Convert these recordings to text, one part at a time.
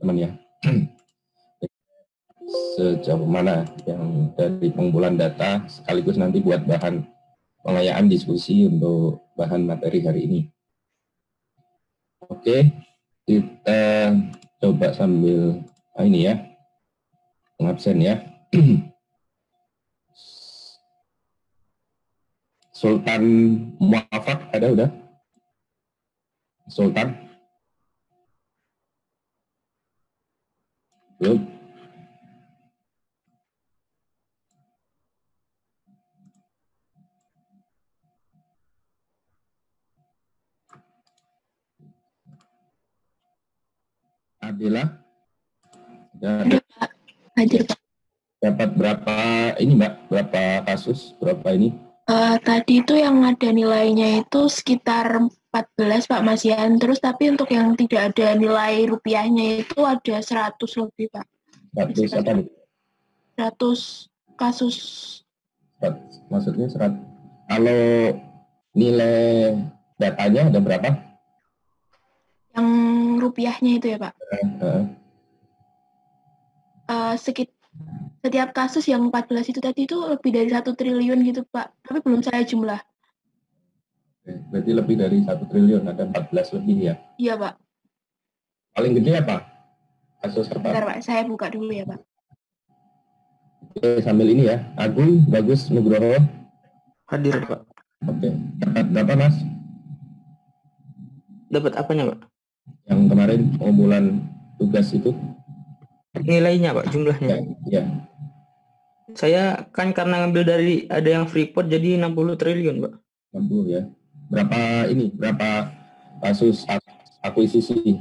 teman ya. Sejauh mana yang dari pengumpulan data sekaligus nanti buat bahan pengayaan diskusi untuk bahan materi hari ini. Oke, kita coba sambil ini ya, pengabsen ya. Sultan Muafak ada udah? Sultan? Belum? Adila? Ada. Hadir, Pak. Dapat berapa ini Mbak? Berapa kasus? Berapa ini? Tadi itu yang ada nilainya itu sekitar 14 Pak Mas Yan. Terus tapi untuk yang tidak ada nilai rupiahnya itu ada 100 lebih Pak. 100 apa nih? 100 kasus. Maksudnya 100. Kalau nilai datanya ada berapa? Yang rupiahnya itu ya Pak? Setiap kasus yang 14 itu tadi itu lebih dari 1 triliun gitu Pak. Tapi belum saya jumlah. Berarti lebih dari 1 triliun, ada 14 lebih ya? Iya Pak. Paling gede apa? Kasus apa? Bentar Pak, saya buka dulu ya Pak. Oke, sambil ini ya. Agung, Bagus, Nugroho. Hadir Pak. Oke, dapat berapa Mas? Dapat apanya Pak? Yang kemarin pengumpulan tugas itu? Nilainya Pak, jumlahnya. Ya. Saya kan karena ngambil dari ada yang Freeport jadi 60 triliun Pak. 60 ya. Berapa ini? Berapa kasus akuisisi?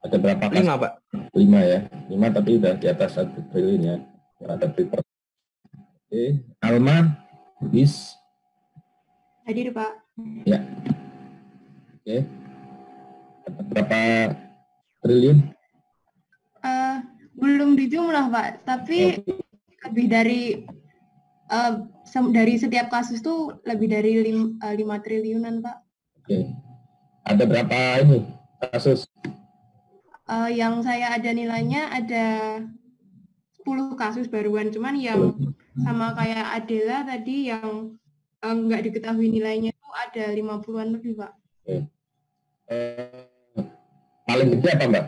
Ada berapa kasus? 5 Pak. 5 ya. 5 tapi udah di atas 1 triliun ya. Ada Freeport. Oke, Alma, Bis. Hadir Pak. Ya. Oke. Dapat berapa triliun? Belum dijumlah Pak, tapi lebih dari setiap kasus tuh lebih dari 5 triliunan Pak. Oke. Ada berapa ini kasus? Yang saya ada nilainya ada 10 kasus baruan, cuman yang sama kayak Adela tadi yang nggak diketahui nilainya itu ada 50-an lebih Pak. Oke. Paling gede apa Mbak?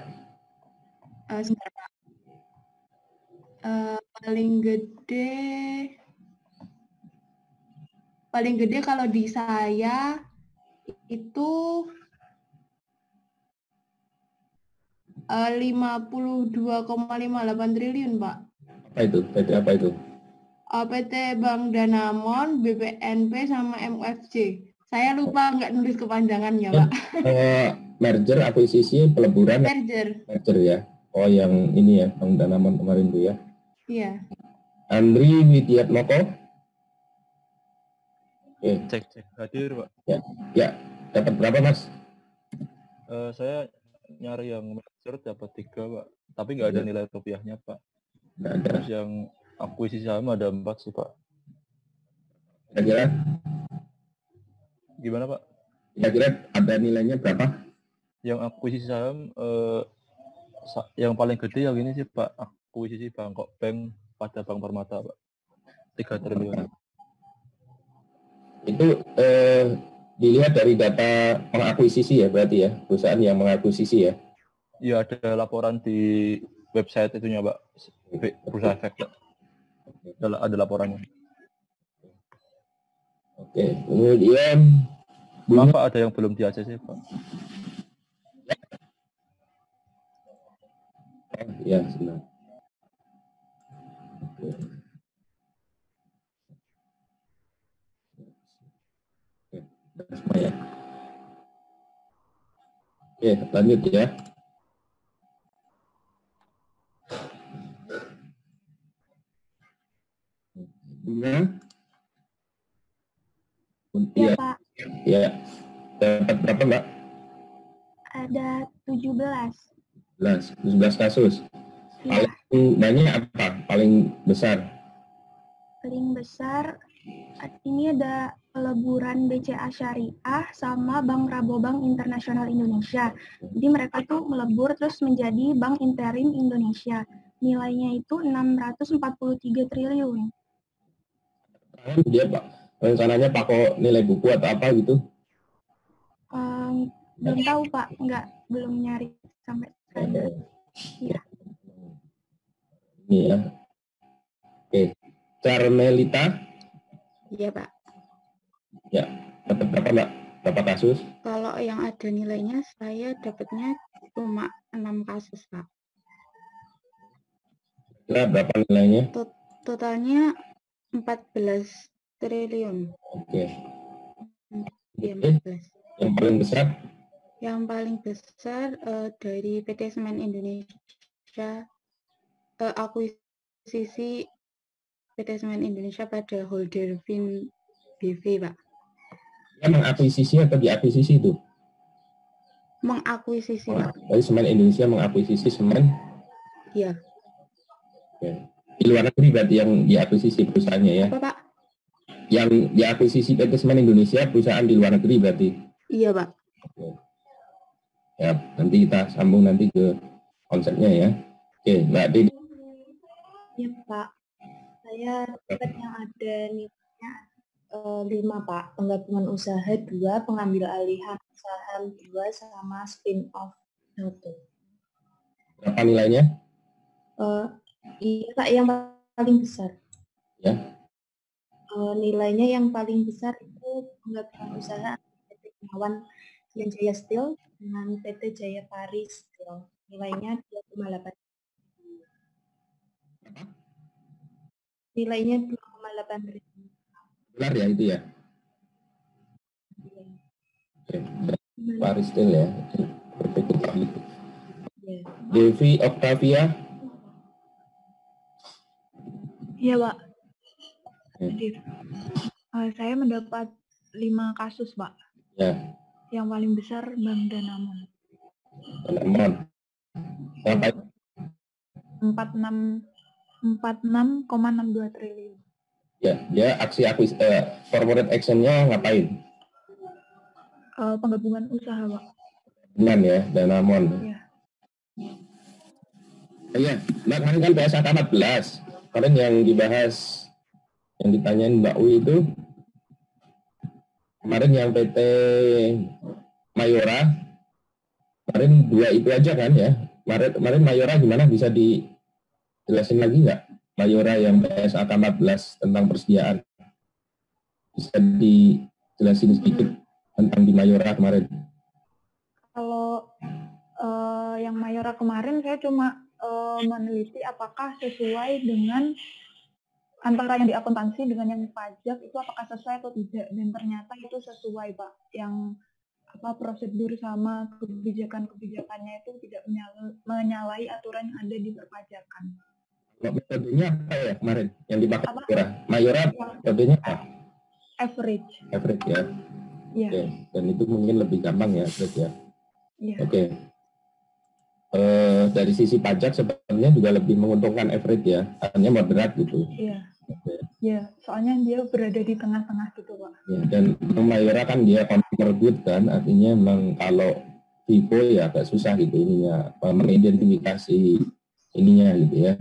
Sebentar Pak. Paling gede kalau di saya itu 52,58 triliun Pak. Apa itu? PT apa itu? PT Bank Danamon, BPNP sama MUFJ. Saya lupa nggak nulis kepanjangannya Pak. Merger, akuisisi, peleburan. Merger ya. Oh yang ini ya, Bank Danamon kemarin tuh ya. Iya. Andri Widiatmoko. Cek hadir Pak. Ya. Dapat berapa Mas? Saya nyari yang merger dapat 3 Pak, tapi nggak ada nilai rupiahnya Pak. Nggak ada. Terus yang akuisisi saham ada 4 sih Pak. Kira-kira? Gimana Pak? Kira-kira ada nilainya berapa? Yang akuisisi saham yang paling gede yang ini sih Pak, akuisisi Bangkok Bank pada Bank Permata Pak, 3 triliun. Itu dilihat dari data mengakuisisi ya berarti ya, perusahaan yang mengakuisisi ya? Iya, ada laporan di website itunya Pak, perusahaan efek Pak. Ada laporannya. Oke, kemudian Maaf Pak, ada yang belum di ACC Pak. Ya, senang. Oke, lanjut ya. Bunga? Ya, Pak. Ya. Dapat berapa Mbak? Ada 17. 17 kasus. Ya. Paling banyak apa? Paling besar? Paling besar ini ada peleburan BCA Syariah sama Bank Rabobank Internasional Indonesia. Jadi mereka tuh melebur terus menjadi Bank Interim Indonesia. Nilainya itu 643 triliun. Dia Pak, rencananya pakai nilai buku atau apa gitu? Belum tahu Pak, belum nyari sampai sekarang. Iya. Ini ya. Oke, Carmelita. Iya Pak. Ya, dapat berapa Mbak? Berapa kasus? Kalau yang ada nilainya saya dapatnya cuma 6 kasus Pak. Kira berapa nilainya? Totalnya 14 triliun. Oke. Iya 14. Yang paling besar? Yang paling besar dari PT Semen Indonesia, akuisisi PT Semen Indonesia pada holder Vin BV Pak. Ya, mengakuisisi atau diakuisisi itu? Mengakuisisi Pak. Jadi Semen Indonesia mengakuisisi semen? Iya. Oke. Di luar negeri berarti yang diakuisisi perusahaannya ya? Apa Pak? Yang diakuisisi PT Semen Indonesia perusahaan di luar negeri berarti? Iya Pak. Oke. Ya, nanti kita sambung nanti ke konsepnya ya. Oke, Mbak Didi. Ya Pak, saya dapat yang ada nilainya 5 Pak, penggabungan usaha 2, pengambil alihan saham 2, sama spin off 1. Berapa nilainya? Iya Pak, yang paling besar. Ya. Nilainya yang paling besar itu penggabungan usaha PT Gunawan Jaya Steel dengan PT Jaya Paris Steel. Nilainya 2,8. Nilainya 2,8 triliun. Benar ya itu ya? Oke. Paris Steel ya. Ya. Devi Octavia. Iya Pak. Jadi, saya mendapat 5 kasus Pak. Ya. Yang paling besar Bank Danamon. Danamon. Ngapain? 46,62 triliun. Ya, dia aksi corporate action-nya ngapain? Penggabungan usaha Pak. Dengan ya, Danamon. Iya. Iya, Mbak kemarin kan PSAK 14. Kemarin yang dibahas, yang ditanyain Mbak Wi itu, kemarin yang PT Mayora, kemarin 2 itu aja kan ya. Kemarin Mayora gimana, bisa dijelasin lagi nggak? Mayora yang PSAK 14 tentang persediaan. Bisa dijelasin sedikit tentang di Mayora kemarin. Kalau yang Mayora kemarin saya cuma meneliti apakah sesuai dengan antara yang di akuntansi dengan yang pajak itu apakah sesuai atau tidak, dan ternyata itu sesuai Pak. Yang prosedur sama kebijakannya itu tidak menyalahi aturan yang ada di perpajakan. Metodenya apa ya kemarin yang dipakai Mayora? Mayora metodenya apa? Average ya. Iya. Oke. Dan itu mungkin lebih gampang ya, average ya. Iya. Oke. Dari sisi pajak sebenarnya juga lebih menguntungkan average ya, hanya moderat gitu. Iya. Ya, soalnya dia berada di tengah-tengah gitu Pak. Ya, dan Mayora kan dia consumer good kan, artinya memang kalau Vivo ya agak susah gitu ininya, mengidentifikasi ininya gitu ya.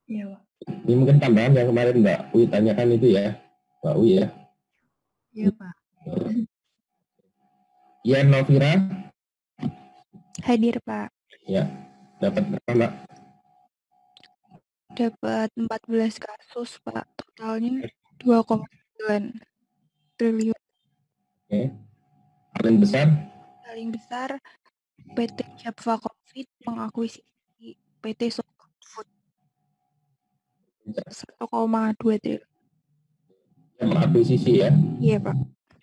Iya Pak. Ini mungkin tambahan yang kemarin Mbak Wi tanyakan itu ya, Mbak Wi ya. Iya Pak. Ian Novira. Hadir Pak. Ya, dapat berapa Mbak? Dapat 14 kasus Pak, totalnya 2,9 triliun. Oke. Paling besar? Paling besar PT Java Covid mengakuisisi PT Soko Food 1,2 triliun. Yang mengakuisisi ya? Iya Pak.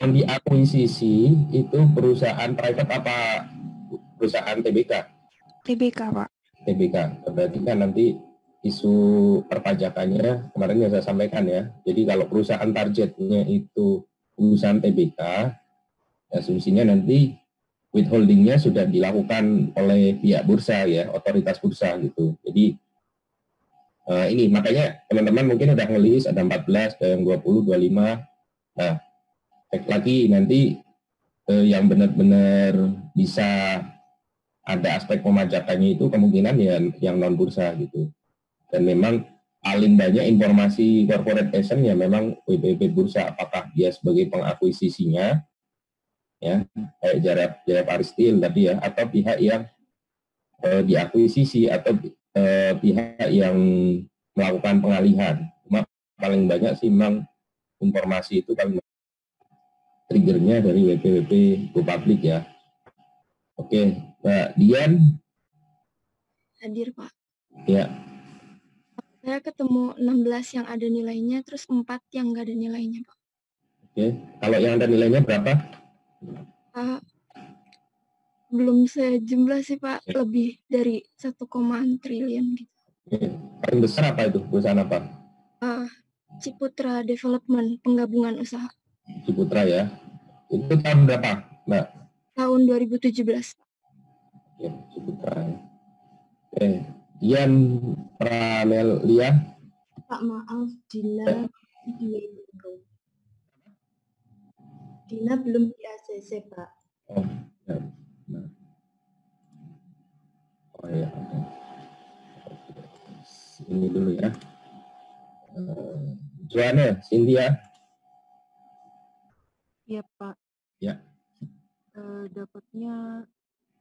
Yang diakuisisi itu perusahaan private apa perusahaan TBK? TBK Pak. TBK. Berarti kan nanti isu perpajakannya kemarin yang saya sampaikan ya. Jadi kalau perusahaan targetnya itu perusahaan TBK, asumsinya nanti withholdingnya sudah dilakukan oleh pihak bursa ya, otoritas bursa gitu. Jadi ini makanya teman-teman mungkin udah ngelis ada 14, ada yang 20, 25. Nah, cek lagi nanti yang benar-benar bisa ada aspek pemajakannya itu kemungkinan ya yang non bursa gitu. Dan memang paling banyak informasi corporate action ya memang WPP bursa, apakah dia sebagai pengakuisisinya ya kayak Jarab Aristil tadi ya, atau pihak yang diakuisisi atau pihak yang melakukan pengalihan. Cuma paling banyak sih memang informasi itu paling triggernya dari WPWP Go Public ya. Oke, Mbak Dian. Hadir, Pak. Ya. Saya ketemu 16 yang ada nilainya, terus 4 yang nggak ada nilainya, Pak. Oke, kalau yang ada nilainya berapa? Belum saya jumlah sih, Pak. Lebih dari 1, triliun gitu. Oke. Paling besar apa itu? Perusahaan apa? Ciputra Development, penggabungan usaha. Ciputra ya. Itu tahun berapa, Mbak? Tahun 2017. Oke, Ciputra. Oke, Dian Pranelia. Pak, maaf, Dina Dina belum di ACC, Pak. Oh, ya. Nah. Oh ya, oke. Ini dulu ya. Joanne, Cynthia. Iya, Pak. Ya. Dapatnya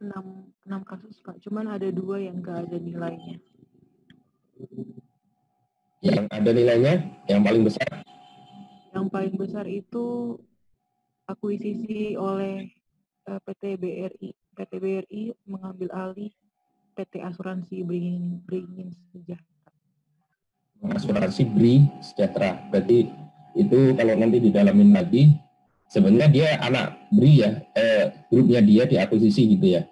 6 kasus, Pak. Cuman ada 2 yang nggak ada nilainya. Yang ada nilainya, yang paling besar? Yang paling besar itu akuisisi oleh PT BRI. PT BRI mengambil alih PT Asuransi Beringin Sejahtera. Asuransi BRI Sejahtera. Berarti itu kalau nanti didalamin lagi, sebenarnya dia anak BRI ya, grupnya dia diakuisisi gitu ya.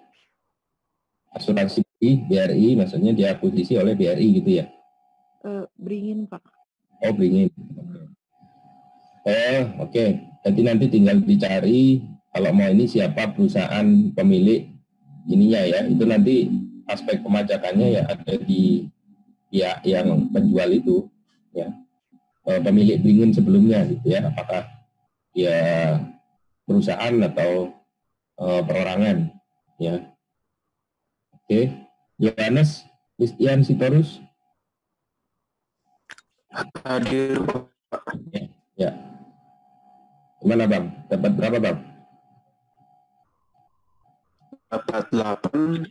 Asuransi BRI maksudnya diakuisisi oleh BRI gitu ya. Beringin, Pak. Oh, Beringin. Oke. Jadi nanti tinggal dicari kalau mau ini siapa perusahaan pemilik ininya ya. Itu nanti aspek pemajakannya ya ada di pihak yang penjual itu ya. Pemilik Beringin sebelumnya gitu ya. Apakah ya perusahaan atau perorangan ya. Oke. Yohanes Christian Sitorus. Hadir, Pak. Ya. Gimana, Bang? Dapat berapa, Bang? Dapat 8,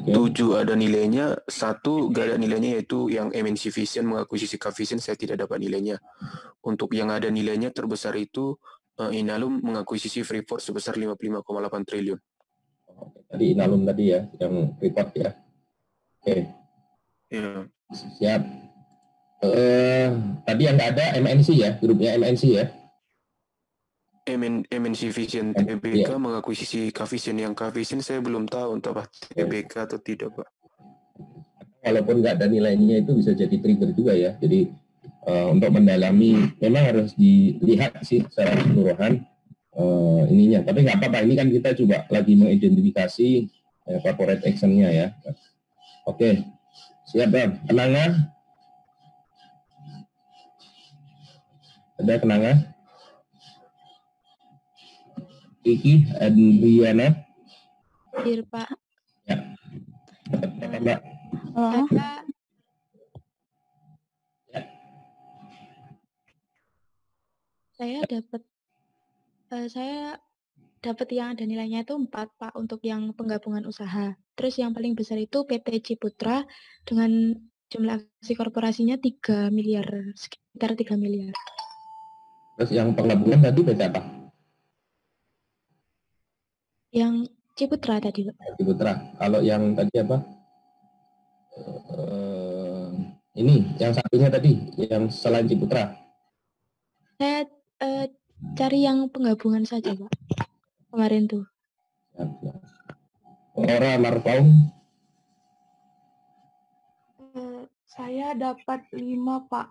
7 ada nilainya, 1 gak ada nilainya, yaitu yang MNC Vision mengakuisisi Vision, saya tidak dapat nilainya. Untuk yang ada nilainya terbesar itu Inalum mengakuisisi Freeport sebesar 55,8 triliun. Tadi Inalum tadi ya, yang Freeport ya. Oke. Ya. Siap. Tadi yang nggak ada MNC ya, grupnya MNC ya. MNC Vision TBK mengakuisisi Vision. Yang Vision saya belum tahu entah TBK atau tidak, Pak. Walaupun nggak ada nilainya itu bisa jadi trigger juga ya. Jadi untuk mendalami memang harus dilihat sih secara keseluruhan ininya. Tapi nggak apa-apa, ini kan kita coba lagi mengidentifikasi corporate action-nya ya. Oke, siap Bang. Kenanga? Ada Kenanga? Kiki, Adriana. Hadir, Pak. Ya. Mbak. Saya dapat yang ada nilainya itu 4, Pak, untuk yang penggabungan usaha. Terus yang paling besar itu PT Ciputra dengan jumlah aksi korporasinya 3 miliar, sekitar 3 miliar. Terus yang penggabungan tadi PT apa? Yang Ciputra tadi, Pak. Ciputra. Kalau yang tadi apa? Ini, yang satunya tadi, yang selain Ciputra. Saya cari yang penggabungan saja, Pak. Kemarin tuh. Ora Marpaung. Saya dapat 5, Pak.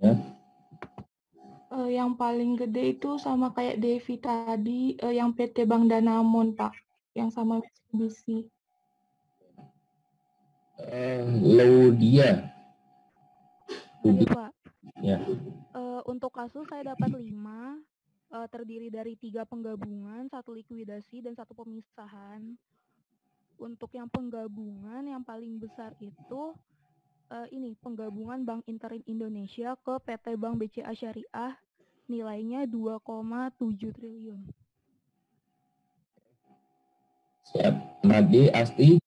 Ya. Yang paling gede itu sama kayak Devi tadi, yang PT Bank Danamon, Pak. Yang sama Mitsubishi. Laudia. Hadir, Pak. Ya. Untuk kasus saya dapat 5, terdiri dari 3 penggabungan, 1 likuidasi, dan 1 pemisahan. Untuk yang penggabungan yang paling besar itu ini penggabungan Bank Interim Indonesia ke PT Bank BCA Syariah nilainya 2,7 triliun. Siap. Nadi, Asti.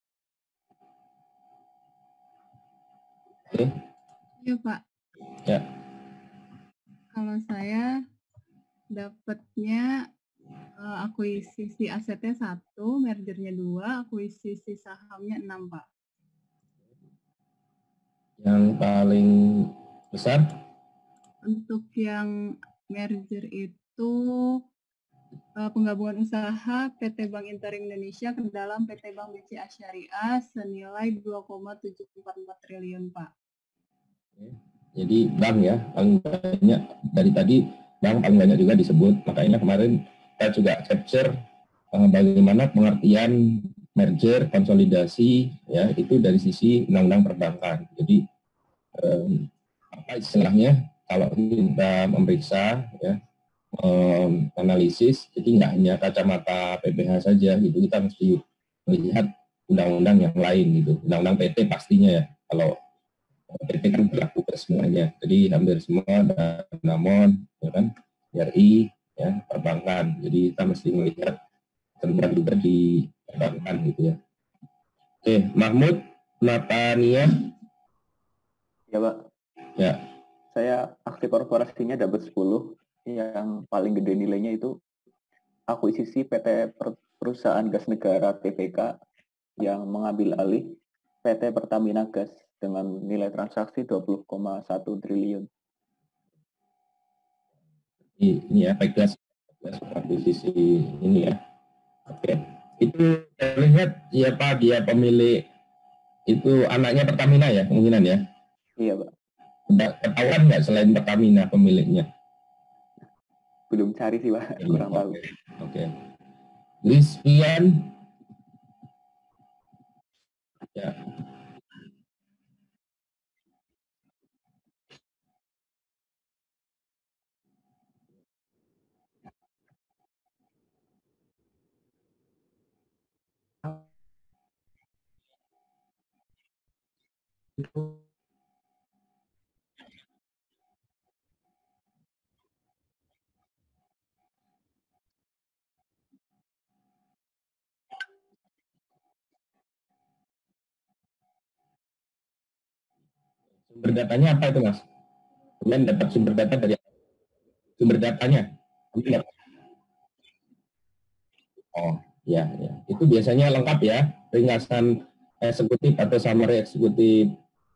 Oke. Iya, Pak. Ya. Kalau saya dapatnya akuisisi asetnya 1, mergernya 2, akuisisi sahamnya 6, Pak. Yang paling besar? Untuk yang merger itu penggabungan usaha PT Bank Interim Indonesia ke dalam PT Bank BCA Syariah senilai 2,744 triliun, Pak. Jadi bank ya, paling banyak dari tadi bank paling banyak juga disebut. Makanya kemarin kita juga capture bagaimana pengertian merger, konsolidasi ya itu dari sisi undang-undang perbankan. Jadi apa istilahnya kalau kita memeriksa ya analisis, jadi nggak hanya kacamata PPH saja gitu, kita mesti melihat undang-undang yang lain gitu, undang-undang PT pastinya ya, kalau PT kan berlaku ke semuanya, jadi hampir semua ada namun ya kan, RI ya perbankan, jadi kita mesti melihat tentang juga di perbankan gitu ya. Oke, Mahmud, Natania. Ya, Pak. Ya. Saya aksi korporasinya dapat 10. Yang paling gede nilainya itu akuisisi PT Perusahaan Gas Negara TPK yang mengambil alih PT Pertamina Gas dengan nilai transaksi 20,1 triliun. Ini ya, gas akuisisi ini ya. Oke. Itu saya lihat siapa dia pemilik, itu anaknya Pertamina ya kemungkinan ya? Iya, Pak. Udah ketahuan nggak selain Pertamina pemiliknya? Belum cari sih, Pak. Kurang tahu. Oke. Rizkian. Ya. Sumber datanya apa itu, Mas? Kemudian dapat sumber data dari sumber datanya? Oh, ya, ya. Itu biasanya lengkap ya. Ringkasan eksekutif atau summary eksekutif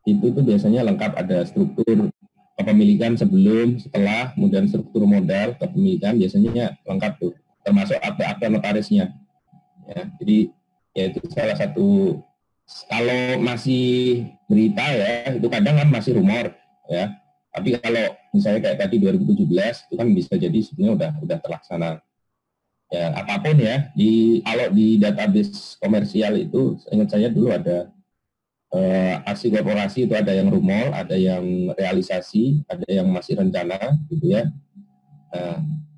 itu tuh biasanya lengkap, ada struktur kepemilikan sebelum, setelah, kemudian struktur modal kepemilikan biasanya lengkap tuh, termasuk akta notarisnya. Ya, jadi ya itu salah satu. Kalau masih berita ya itu kadang kan masih rumor ya. Tapi kalau misalnya kayak tadi 2017 itu kan bisa jadi sebenarnya udah terlaksana. Ya apapun ya, kalau di database komersial itu ingat saya dulu ada aksi korporasi itu ada yang rumor, ada yang realisasi, ada yang masih rencana gitu ya.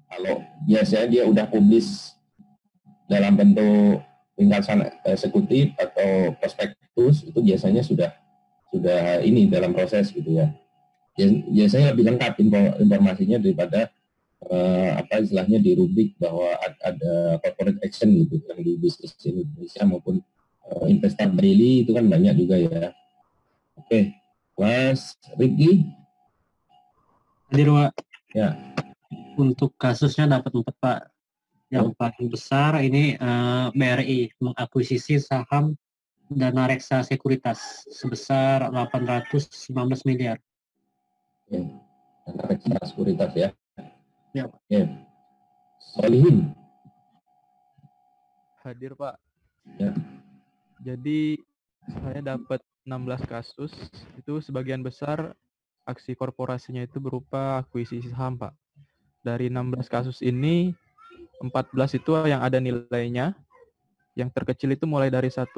Kalau biasanya dia udah publis dalam bentuk ringkasan eksekutif atau prospektus itu biasanya sudah ini dalam proses gitu ya. Biasanya lebih lengkap informasinya daripada apa istilahnya di rubrik bahwa ada corporate action gitu yang di bisnis Indonesia maupun investor daily itu kan banyak juga ya. Oke, Mas Ricky. Hadir, Pak. Ya. Untuk kasusnya dapat 4, Pak. Yang paling besar ini BRI mengakuisisi saham Dana Reksa Sekuritas sebesar 819 miliar. Ya, Dana Reksa Sekuritas ya. Ya, Pak. Ya. Solihin. Hadir, Pak. Ya. Jadi saya dapat 16 kasus, itu sebagian besar aksi korporasinya itu berupa akuisisi saham, Pak. Dari 16 kasus ini 14 itu yang ada nilainya. Yang terkecil itu mulai dari 100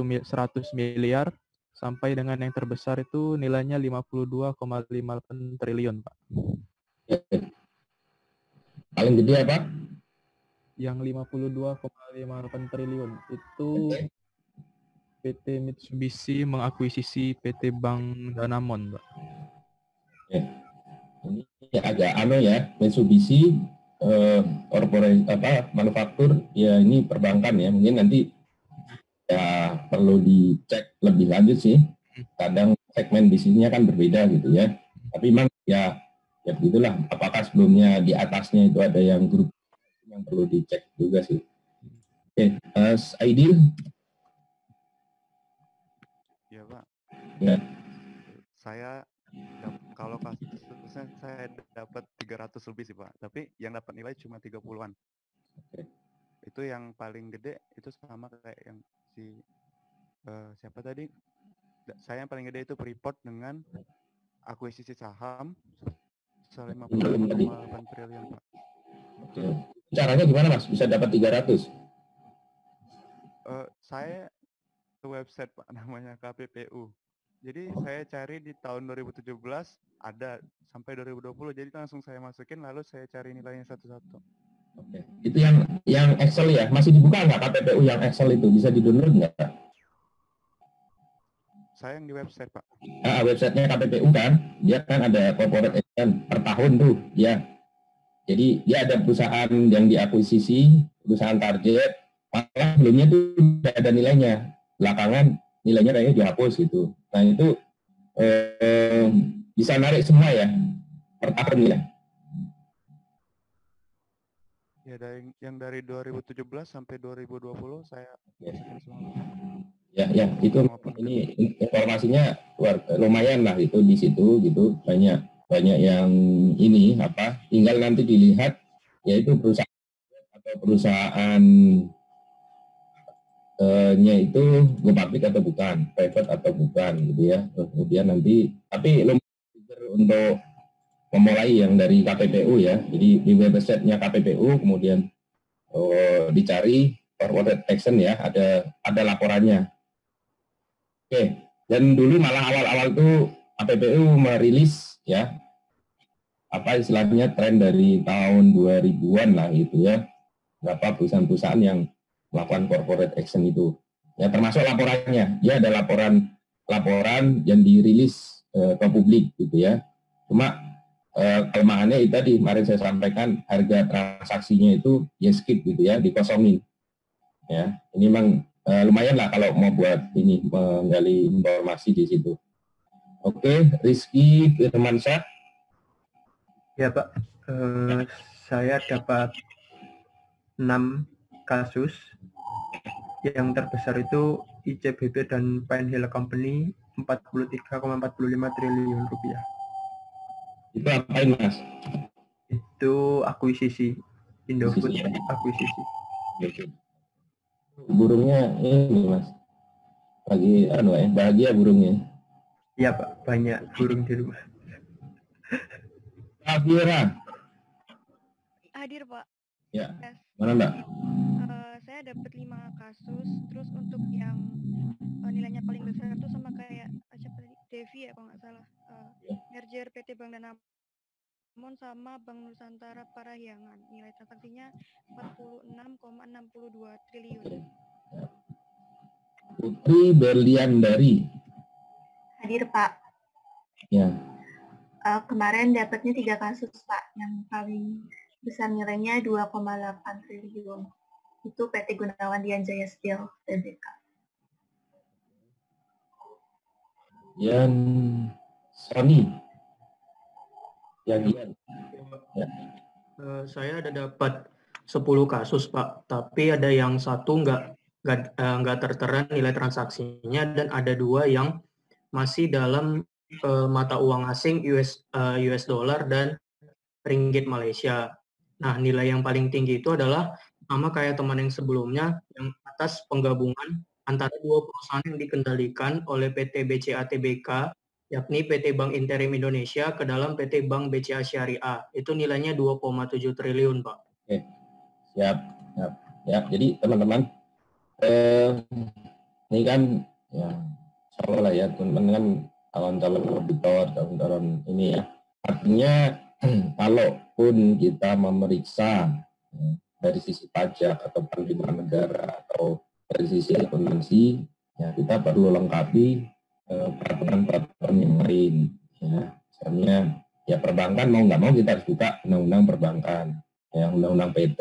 miliar sampai dengan yang terbesar itu nilainya 52,58 triliun, Pak. Paling gede apa? Yang 52,58 triliun itu PT Mitsubishi mengakuisisi PT Bank Danamon, Pak. Ini agak ya, Mitsubishi corporate manufaktur ya, ini perbankan ya, mungkin nanti ya perlu dicek lebih lanjut sih. Kadang segmen bisnisnya kan berbeda gitu ya. Tapi memang ya begitulah. Apakah sebelumnya di atasnya itu ada yang grup yang perlu dicek juga sih. Oke, Aidil. Ya Pak. Ya. Saya kalau kasusnya saya dapat 300 lebih sih Pak. Tapi yang dapat nilai cuma 30-an. Oke. Itu yang paling gede itu sama kayak yang si siapa tadi? Saya yang paling gede itu Freeport dengan akuisisi saham 50,8 triliun Pak. Oke. Caranya gimana Mas bisa dapat 300? Saya ke website Pak namanya KPPU. Jadi saya cari di tahun 2017 ada sampai 2020. Jadi langsung saya masukin lalu saya cari nilainya satu-satu. Oke. Itu yang Excel ya? Masih dibuka nggak KPPU yang Excel itu? Bisa di-download nggak? Saya yang di website Pak. Websitenya KPPU kan, dia kan ada corporate action per tahun tuh, ya. Jadi dia ada perusahaan yang diakuisisi, perusahaan target, malah sebelumnya tuh udah ada nilainya. Belakangan nilainya kayaknya dihapus gitu. Nah itu bisa narik semua ya per tahun ya. Ya yang dari 2017 sampai 2020 saya masukin semua. Ya itu ini informasinya lumayan lah itu di situ gitu, banyak yang ini tinggal nanti dilihat yaitu perusahaan nya itu go public atau bukan, private atau bukan gitu ya. Kemudian nanti tapi untuk memulai yang dari KPPU ya. Jadi di website-nya KPPU kemudian dicari corporate action ya, ada laporannya. Oke, dan dulu malah awal-awal tuh KPPU merilis ya istilahnya tren dari tahun 2000-an lah gitu ya. Berapa perusahaan-perusahaan yang melakukan corporate action itu. Ya termasuk laporannya. Dia ada laporan yang dirilis ke publik gitu ya. Cuma kelemahannya itu tadi kemarin saya sampaikan, harga transaksinya itu ya skip gitu ya, dikosongin. Ya, ini memang lumayan lah kalau mau buat ini menggali informasi di situ. Oke, Rizky Firmansyah. Ya Pak, saya dapat 6 kasus. Yang terbesar itu ICBP dan Pinehill Company 43,45 triliun rupiah. Itu apain Mas? Itu akuisisi, Indofood akuisisi. Burungnya ini Mas, lagi bahagia burungnya. Iya Pak, banyak burung di rumah. Kafira. Hadir Pak. Ya. Yes. Mana Mbak? Saya dapat 5 kasus, terus untuk yang nilainya paling besar itu sama kayak siapa tadi, Devi ya kalau nggak salah, merger PT Bank Danamon sama Bank Nusantara Parahyangan, nilai transaksinya 46,62 triliun. Putri Berliandari. Hadir Pak. Ya. Kemarin dapatnya 3 kasus Pak, yang paling besar nilainya 2,8 triliun. Itu PT Gunawan Dian Jaya Steel Tbk. Yan Sony. Ya. Saya ada dapat 10 kasus Pak, tapi ada yang satu nggak tertera nilai transaksinya dan ada 2 yang masih dalam mata uang asing US dollar dan ringgit Malaysia. Nah, nilai yang paling tinggi itu adalah sama kayak teman yang sebelumnya, yang atas penggabungan antara 2 perusahaan yang dikendalikan oleh PT BCA Tbk, yakni PT Bank Interim Indonesia ke dalam PT Bank BCA Syariah. Itu nilainya 2,7 triliun, Pak. Oke, siap. Ya, jadi teman-teman, ini kan ya, salah ya, teman-teman kan calon-calon auditor, calon-calon ini ya. Artinya kalau pun kita memeriksa dari sisi pajak atau penerimaan negara atau dari sisi akuntansi, ya kita perlu lengkapi peraturan-peraturan yang lain. Ya. Misalnya, ya perbankan mau nggak mau kita harus buka undang-undang perbankan, ya undang-undang PT.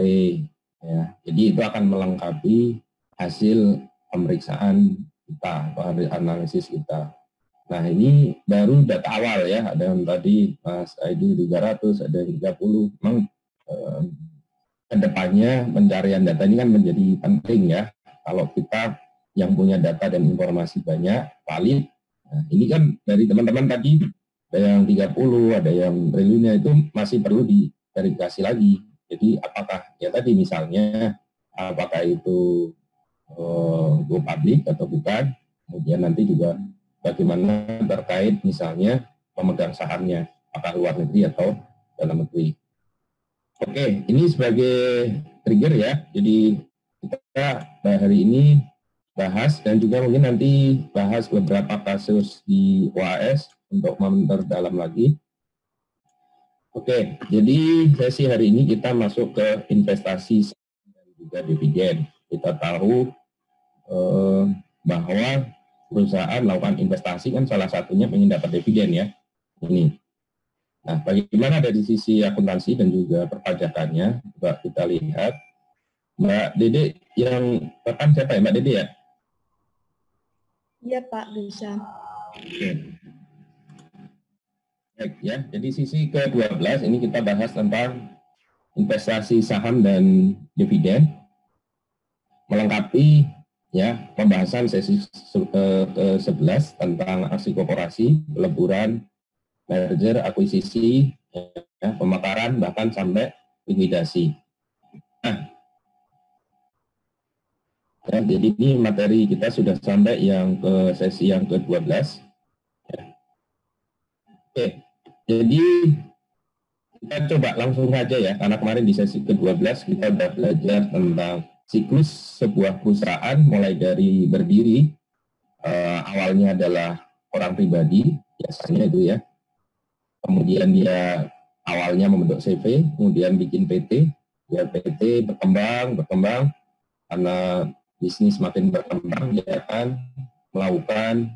Ya. Jadi itu akan melengkapi hasil pemeriksaan kita atau analisis kita. Nah ini baru data awal ya, ada yang tadi Mas ID 300, ada yang 30. Memang kedepannya pencarian data ini kan menjadi penting ya. Kalau kita yang punya data dan informasi banyak, valid. Nah, ini kan dari teman-teman tadi ada yang 30, ada yang triliunnya, itu masih perlu diverifikasi lagi. Jadi apakah ya tadi misalnya apakah itu go public atau bukan, kemudian nanti juga bagaimana terkait misalnya pemegang sahamnya, apakah luar negeri atau dalam negeri. Oke, ini sebagai trigger ya, jadi kita hari ini bahas dan juga mungkin nanti bahas beberapa kasus di UAS untuk memperdalam lagi. Oke, jadi sesi hari ini kita masuk ke investasi dan juga dividen. Kita tahu bahwa perusahaan melakukan investasi kan salah satunya ingin dapat dividen ya. Ini. Nah, bagaimana dari sisi akuntansi dan juga perpajakannya? Coba kita lihat. Mbak Dede yang rekan siapa ya, Mbak Dede ya? Iya Pak, bisa. Oke. Baik ya, jadi sisi ke-12 ini kita bahas tentang investasi saham dan dividen, melengkapi ya pembahasan sesi ke-11 tentang aksi korporasi, peleburan, merger, akuisisi, ya, pemekaran, bahkan sampai likuidasi. Nah, ya, jadi ini materi kita sudah sampai yang ke sesi yang ke-12. Ya. Oke, jadi kita coba langsung saja ya, karena kemarin di sesi ke-12 kita sudah belajar tentang siklus sebuah perusahaan mulai dari berdiri, awalnya adalah orang pribadi, biasanya itu ya. Kemudian dia awalnya membentuk CV, kemudian bikin PT, ya PT berkembang, karena bisnis makin berkembang, dia akan melakukan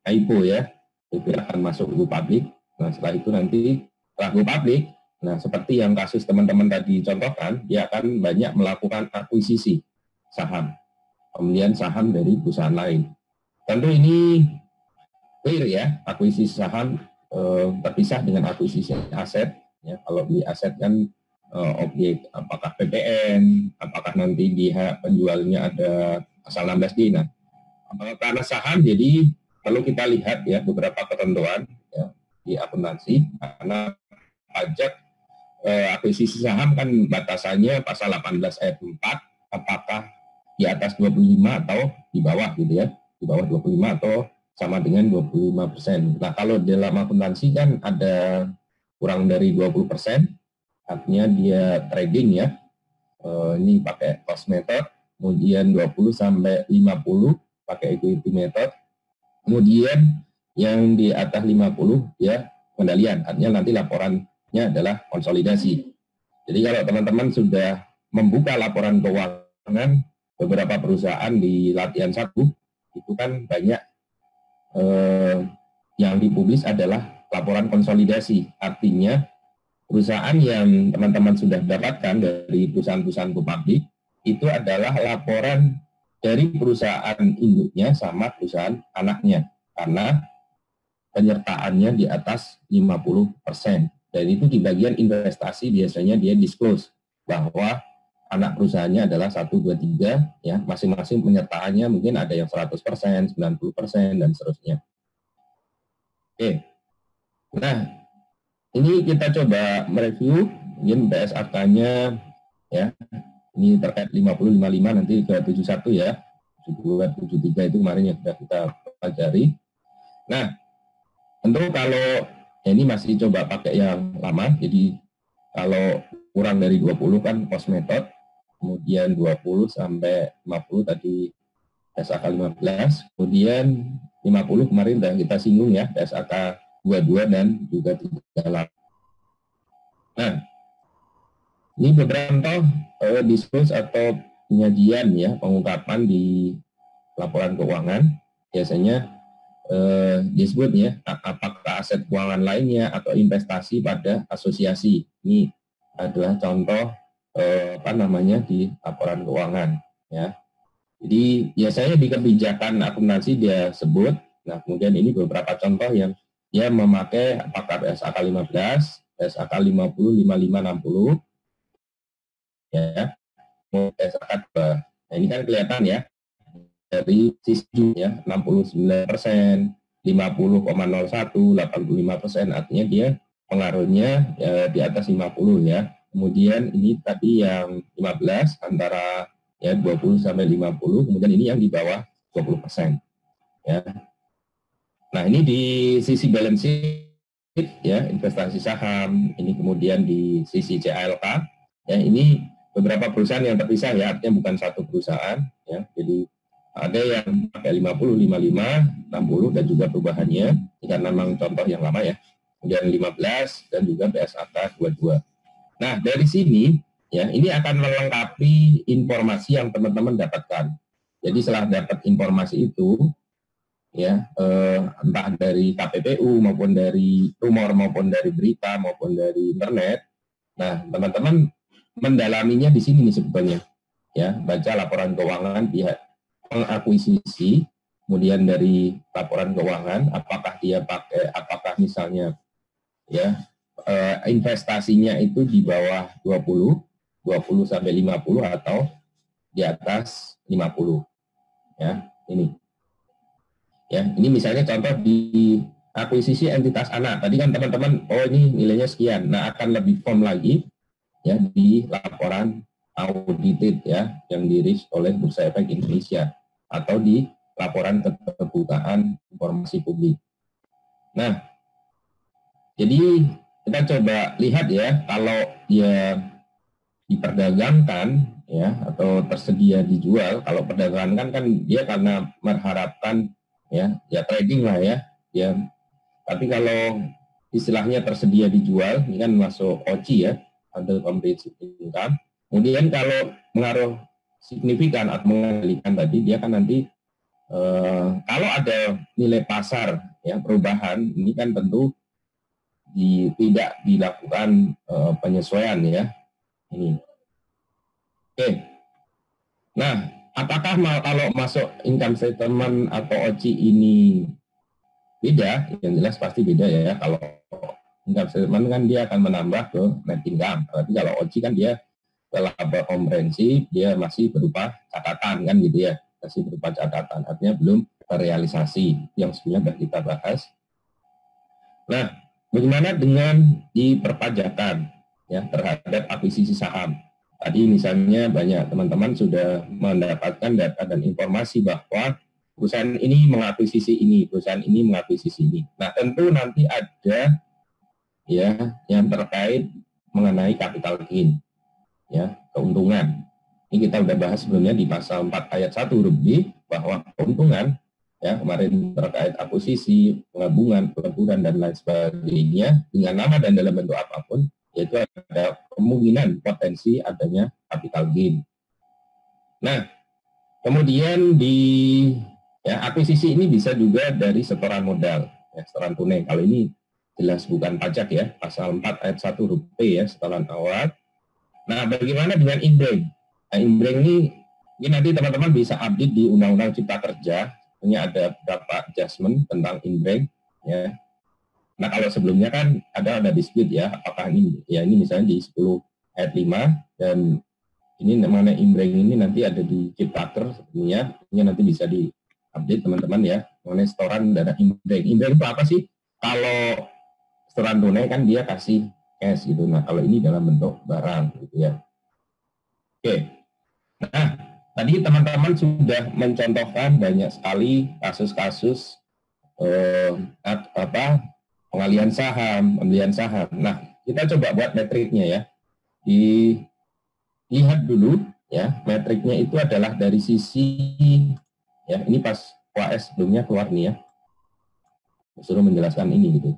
IPO ya, itu akan masuk go public. Nah setelah itu nanti setelah go public, nah seperti yang kasus teman-teman tadi contohkan, dia akan banyak melakukan akuisisi saham, pembelian saham dari perusahaan lain. Tentu ini clear ya, akuisisi saham terpisah dengan akuisisi aset. Ya, kalau beli aset kan objek, apakah PPN, apakah nanti di penjualnya ada pasal 16D. Nah, karena saham, jadi perlu kita lihat ya beberapa ketentuan ya, di akuntansi, karena pajak akuisisi saham kan batasannya pasal 18 ayat 4, apakah di atas 25 atau di bawah gitu ya, di bawah 25 atau sama dengan 25%. Nah, kalau dalam akuntansi kan ada kurang dari 20%, artinya dia trading ya, ini pakai cost method, kemudian 20 sampai 50 pakai equity method, kemudian yang di atas 50 ya pengendalian, artinya nanti laporannya adalah konsolidasi. Jadi kalau teman-teman sudah membuka laporan keuangan beberapa perusahaan di latihan 1, itu kan banyak yang dipublis adalah laporan konsolidasi, artinya perusahaan yang teman-teman sudah dapatkan dari perusahaan-perusahaan go public itu adalah laporan dari perusahaan induknya sama perusahaan anaknya, karena penyertaannya di atas 50%. Dan itu di bagian investasi biasanya dia disclose bahwa anak perusahaannya adalah 1, 2, 3, ya, masing-masing penyertaannya mungkin ada yang 100%, 90%, dan seterusnya. Oke. Nah, ini kita coba mereview, mungkin BSAK-nya, ya, ini terkait 50-55 nanti ke 71 ya, 72, 73 itu kemarin yang sudah kita pelajari. Nah, tentu kalau ya ini masih coba pakai yang lama, jadi kalau kurang dari 20 kan cost method, kemudian 20 sampai 50 tadi SAK 15, kemudian 50 kemarin sudah kita singgung ya, SAK 22 dan juga 38. Nah, ini beberapa contoh disclose atau penyajian ya, pengungkapan di laporan keuangan. Biasanya disebut ya, apakah aset keuangan lainnya atau investasi pada asosiasi. Ini adalah contoh di laporan keuangan ya. Jadi biasanya di kebijakan akuntansi dia sebut. Nah, kemudian ini beberapa contoh yang dia memakai apakah SAK 15, SAK 50, 55, 60 ya, SAK 2. Nah, ini kan kelihatan ya dari sisi ya 69%, 50,01, 85%, artinya dia pengaruhnya di atas 50 ya. Kemudian ini tadi yang 15 antara ya 20 sampai 50, kemudian ini yang di bawah 20% ya. Nah, ini di sisi balance sheet ya, investasi saham, ini kemudian di sisi CALK ya, ini beberapa perusahaan yang terpisah ya, artinya bukan satu perusahaan ya. Jadi ada yang pakai 50, 55, 60 dan juga perubahannya, ini karena memang contoh yang lama ya. Kemudian 15 dan juga PSAK 22. Nah, dari sini ya, ini akan melengkapi informasi yang teman-teman dapatkan. Jadi setelah dapat informasi itu ya, entah dari KPPU maupun dari rumor maupun dari berita maupun dari internet. Nah, teman-teman mendalaminya di sini nih sebetulnya. Ya, baca laporan keuangan pihak pengakuisisi, kemudian dari laporan keuangan apakah dia pakai, apakah misalnya ya investasinya itu di bawah 20 sampai 50 atau di atas 50. Ya, ini. Ya, ini misalnya contoh di akuisisi entitas anak. Tadi kan teman-teman, oh ini nilainya sekian. Nah, akan lebih firm lagi ya di laporan audited ya yang dirilis oleh Bursa Efek Indonesia atau di laporan keterbukaan informasi publik. Nah, jadi kita coba lihat ya, kalau dia diperdagangkan ya atau tersedia dijual. Kalau perdagangan kan dia karena mengharapkan ya trading lah ya. Tapi kalau istilahnya tersedia dijual, ini kan masuk OCI ya, under comprehensive income. Kemudian kalau mengaruh signifikan atau mengalihkan tadi, dia kan nanti kalau ada nilai pasar ya perubahan, ini kan tentu tidak dilakukan penyesuaian ya. Ini. Oke. Nah, apakah kalau masuk income statement atau OCI ini beda? Yang jelas pasti beda ya. Kalau income statement kan dia akan menambah ke net income. Tapi kalau OCI kan dia setelah komprehensif dia masih berupa catatan kan gitu ya. Masih berupa catatan. Artinya belum terrealisasi yang sebenarnya sudah kita bahas. Nah, bagaimana dengan di perpajakan ya terhadap akuisisi saham? Tadi misalnya banyak teman-teman sudah mendapatkan data dan informasi bahwa perusahaan ini mengakuisisi ini, perusahaan ini mengakuisisi ini. Nah, tentu nanti ada ya yang terkait mengenai capital gain, ya keuntungan. Ini kita sudah bahas sebelumnya di pasal 4 ayat 1 huruf B bahwa keuntungan ya kemarin terkait akuisisi, penggabungan, peleburan dan lain sebagainya dengan nama dan dalam bentuk apapun, yaitu ada kemungkinan potensi adanya capital gain. Nah, kemudian di ya akuisisi ini bisa juga dari setoran modal, ya, setoran tunai. Kalau ini jelas bukan pajak ya, pasal 4 ayat 1 huruf P ya, setoran awal. Nah, bagaimana dengan imbreng? Nah, imbreng ini nanti teman-teman bisa update di Undang-Undang Cipta Kerja. Ini ada beberapa adjustment tentang imbreng ya. Nah, kalau sebelumnya kan ada dispute ya, apakah ini ya ini misalnya di 10 ayat 5 dan ini mana imbreng ini nanti ada di Ciptaker sebenarnya, ini nanti bisa di-update teman-teman ya mengenai setoran dana imbreng. Imbreng itu apa sih? Kalau setoran tunai kan dia kasih cash gitu. Nah, kalau ini dalam bentuk barang gitu ya. Oke. Nah, tadi teman-teman sudah mencontohkan banyak sekali kasus-kasus pengalihan saham, pembelian saham. Nah, kita coba buat metriknya ya. Dilihat dulu ya, metriknya itu adalah dari sisi ya, ini pas UAS sebelumnya keluar nih ya. Suruh menjelaskan ini gitu.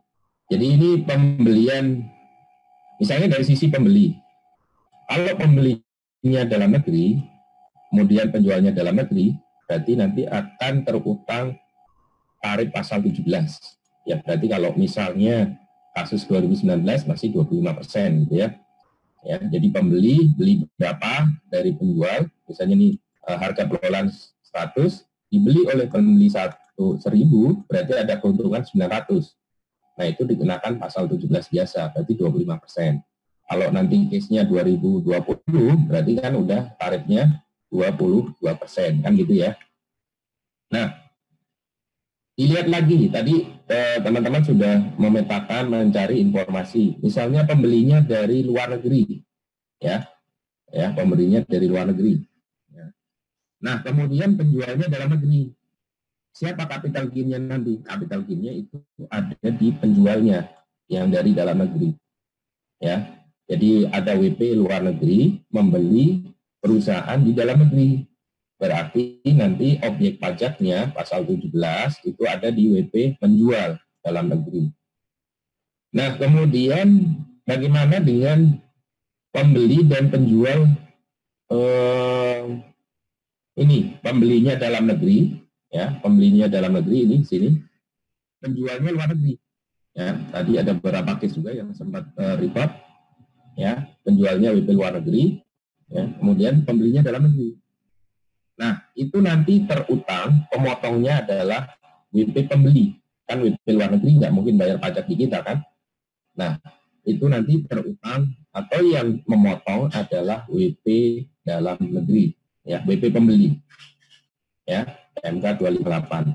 Jadi ini pembelian Misalnya dari sisi pembeli, kalau pembelinya dalam negeri, kemudian penjualnya dalam negeri, berarti nanti akan terutang tarif pasal 17. Ya, berarti kalau misalnya kasus 2019 masih 25% gitu ya. Ya, jadi pembeli beli berapa dari penjual, misalnya nih harga perolahan 100, dibeli oleh pembeli 1.000, berarti ada keuntungan 900. Nah, itu dikenakan pasal 17 biasa, berarti 25%. Kalau nanti case-nya 2020, berarti kan udah tarifnya 22%, kan gitu ya. Nah, dilihat lagi, tadi teman-teman sudah memetakan, mencari informasi. Misalnya pembelinya dari luar negeri, ya pembelinya dari luar negeri. Ya. Nah, kemudian penjualnya dalam negeri. Siapa capital gain-nya nanti? Capital gain-nya itu ada di penjualnya yang dari dalam negeri. Ya, jadi ada WP luar negeri membeli perusahaan di dalam negeri. Berarti nanti objek pajaknya pasal 17 itu ada di WP penjual dalam negeri. Nah, kemudian bagaimana dengan pembeli dan penjual ini pembelinya dalam negeri? Ya, pembelinya dalam negeri ini sini, penjualnya luar negeri. Ya, tadi ada beberapa case juga yang sempat report. Ya, penjualnya WP luar negeri, ya, kemudian pembelinya dalam negeri. Nah, itu nanti terutang, pemotongnya adalah WP pembeli. Kan WP luar negeri nggak mungkin bayar pajak di kita kan. Nah, itu nanti terutang atau yang memotong adalah WP dalam negeri, ya, WP pembeli. Ya, MK 258.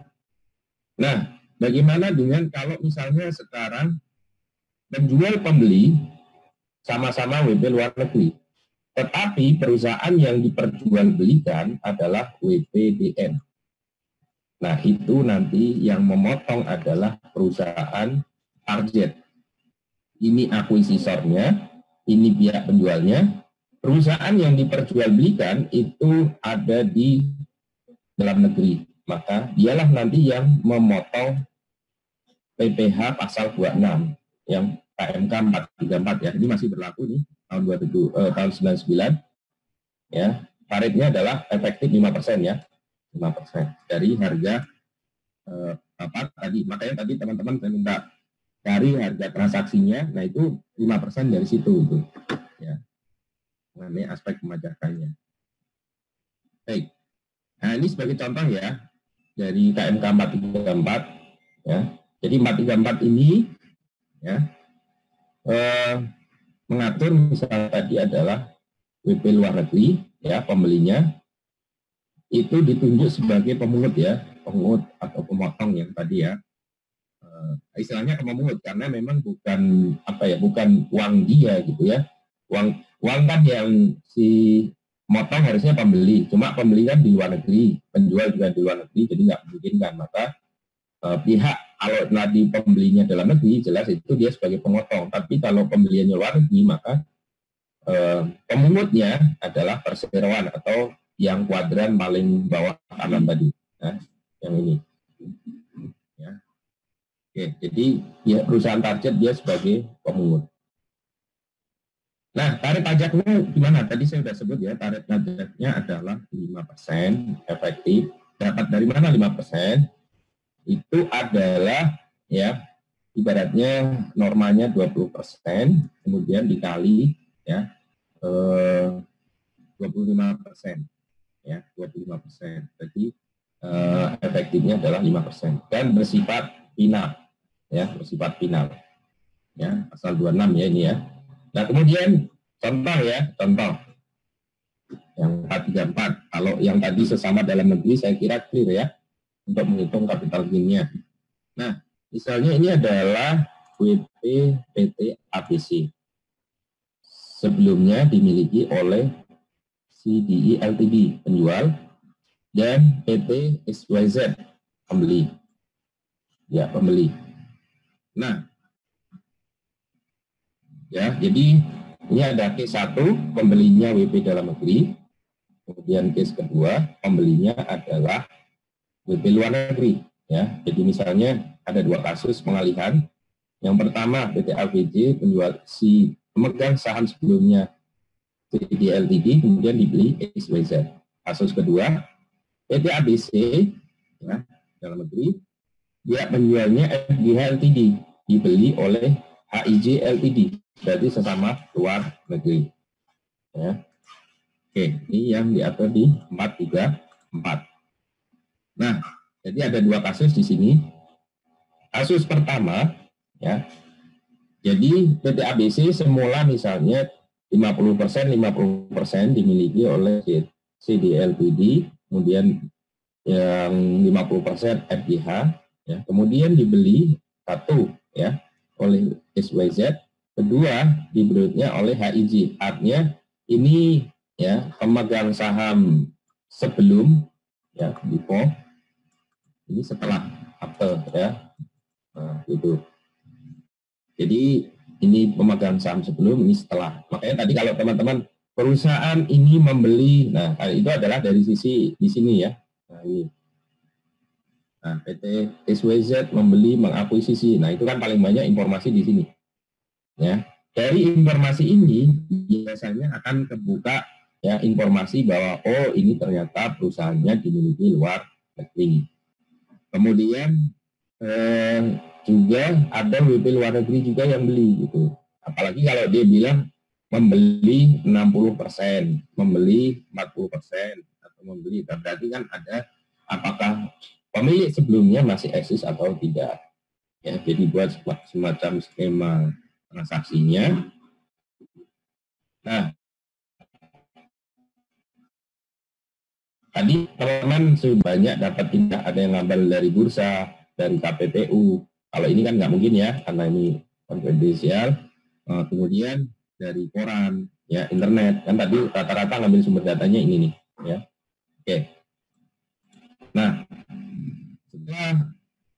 Nah, bagaimana dengan kalau misalnya sekarang penjual pembeli sama-sama WP luar negeri, tetapi perusahaan yang diperjualbelikan adalah WPDN. Nah, itu nanti yang memotong adalah perusahaan target. Ini akuisisornya, ini pihak penjualnya. Perusahaan yang diperjualbelikan itu ada di dalam negeri, maka dialah nanti yang memotong PPh pasal 26 yang KMK 434 ya. Ini masih berlaku nih tahun 99 ya. Tarifnya adalah efektif 5% ya. 5% dari harga apa tadi. Makanya tadi teman-teman saya minta cari harga transaksinya. Nah, itu 5% dari situ itu. Ya. Mengenai aspek pemajakannya. Baik. Nah, ini sebagai contoh ya dari KMK 434 ya. Jadi 434 ini ya mengatur misalnya tadi adalah WP luar negeri ya, pembelinya itu ditunjuk sebagai pemungut ya, pemungut atau pemotong yang tadi ya. Istilahnya pemungut karena memang bukan apa ya, bukan uang dia gitu ya. Uang kan yang si motong harusnya pembeli, cuma pembeli kan di luar negeri, penjual juga di luar negeri, jadi nggak memungkinkan. Maka pihak kalau tadi pembelinya dalam negeri, jelas itu dia sebagai pemotong. Tapi kalau pembeliannya luar negeri, maka pemungutnya adalah perseroan atau yang kuadran paling bawah kanan tadi, nah, yang ini. Ya. Oke, jadi ya, perusahaan target dia sebagai pemungut. Nah, tarif pajaknya gimana? Tadi saya sudah sebut ya, tarif pajaknya adalah 5% efektif. Dapat dari mana 5%? Itu adalah ya, ibaratnya normanya 20%, kemudian dikali ya 25%. Ya, 25%. Jadi efektifnya adalah 5% dan bersifat final. Ya, bersifat final. Ya, pasal 26 ya ini ya. Nah, kemudian contoh ya, contoh yang 434. Kalau yang tadi sesama dalam negeri saya kira clear ya untuk menghitung capital gain-nya. Nah, misalnya ini adalah WP PT ABC. Sebelumnya dimiliki oleh CDI Ltd penjual dan PT XYZ pembeli. Ya, pembeli. Nah, ya, jadi ini ada case 1, pembelinya WP dalam negeri. Kemudian case kedua, pembelinya adalah WP luar negeri. Ya, jadi misalnya ada 2 kasus pengalihan. Yang pertama PT AVJ penjual si pemegang saham sebelumnya CD Ltd kemudian dibeli XYZ. Kasus kedua, PT ABC ya, dalam negeri dia menjualnya FGH Ltd dibeli oleh HIJ Ltd, berarti sesama luar negeri. Ya. Oke, ini yang diatur di 434. Nah, jadi ada dua kasus di sini. Kasus pertama, ya, jadi PT ABC semula misalnya 50% dimiliki oleh CD Ltd, kemudian yang 50% FGH, ya, kemudian dibeli satu ya oleh XYZ, kedua dibelinya oleh HIJ. Artinya ini ya pemegang saham sebelum ya before, ini setelah after ya. Nah, gitu. Jadi ini pemegang saham sebelum, ini setelah. Makanya tadi kalau teman-teman perusahaan ini membeli, nah itu adalah dari sisi di sini ya. Nah ini. Nah, PT XYZ membeli, mengakuisisi. Nah, itu kan paling banyak informasi di sini. Ya. Dari informasi ini biasanya akan kebuka ya informasi bahwa oh ini ternyata perusahaannya dimiliki luar negeri. Kemudian juga ada WP luar negeri juga yang beli gitu. Apalagi kalau dia bilang membeli 60%, membeli 40%, atau membeli, berarti kan ada apakah pemilik sebelumnya masih eksis atau tidak. Ya, jadi buat semacam skema transaksinya. Nah, tadi teman-teman sudah banyak dapat tindak, ada yang ngambil dari bursa, dari KPPU. Kalau ini kan nggak mungkin ya, karena ini konfidensial. Kemudian dari koran, ya internet. Kan tadi rata-rata ngambil sumber datanya ini nih, ya. Oke. Nah, setelah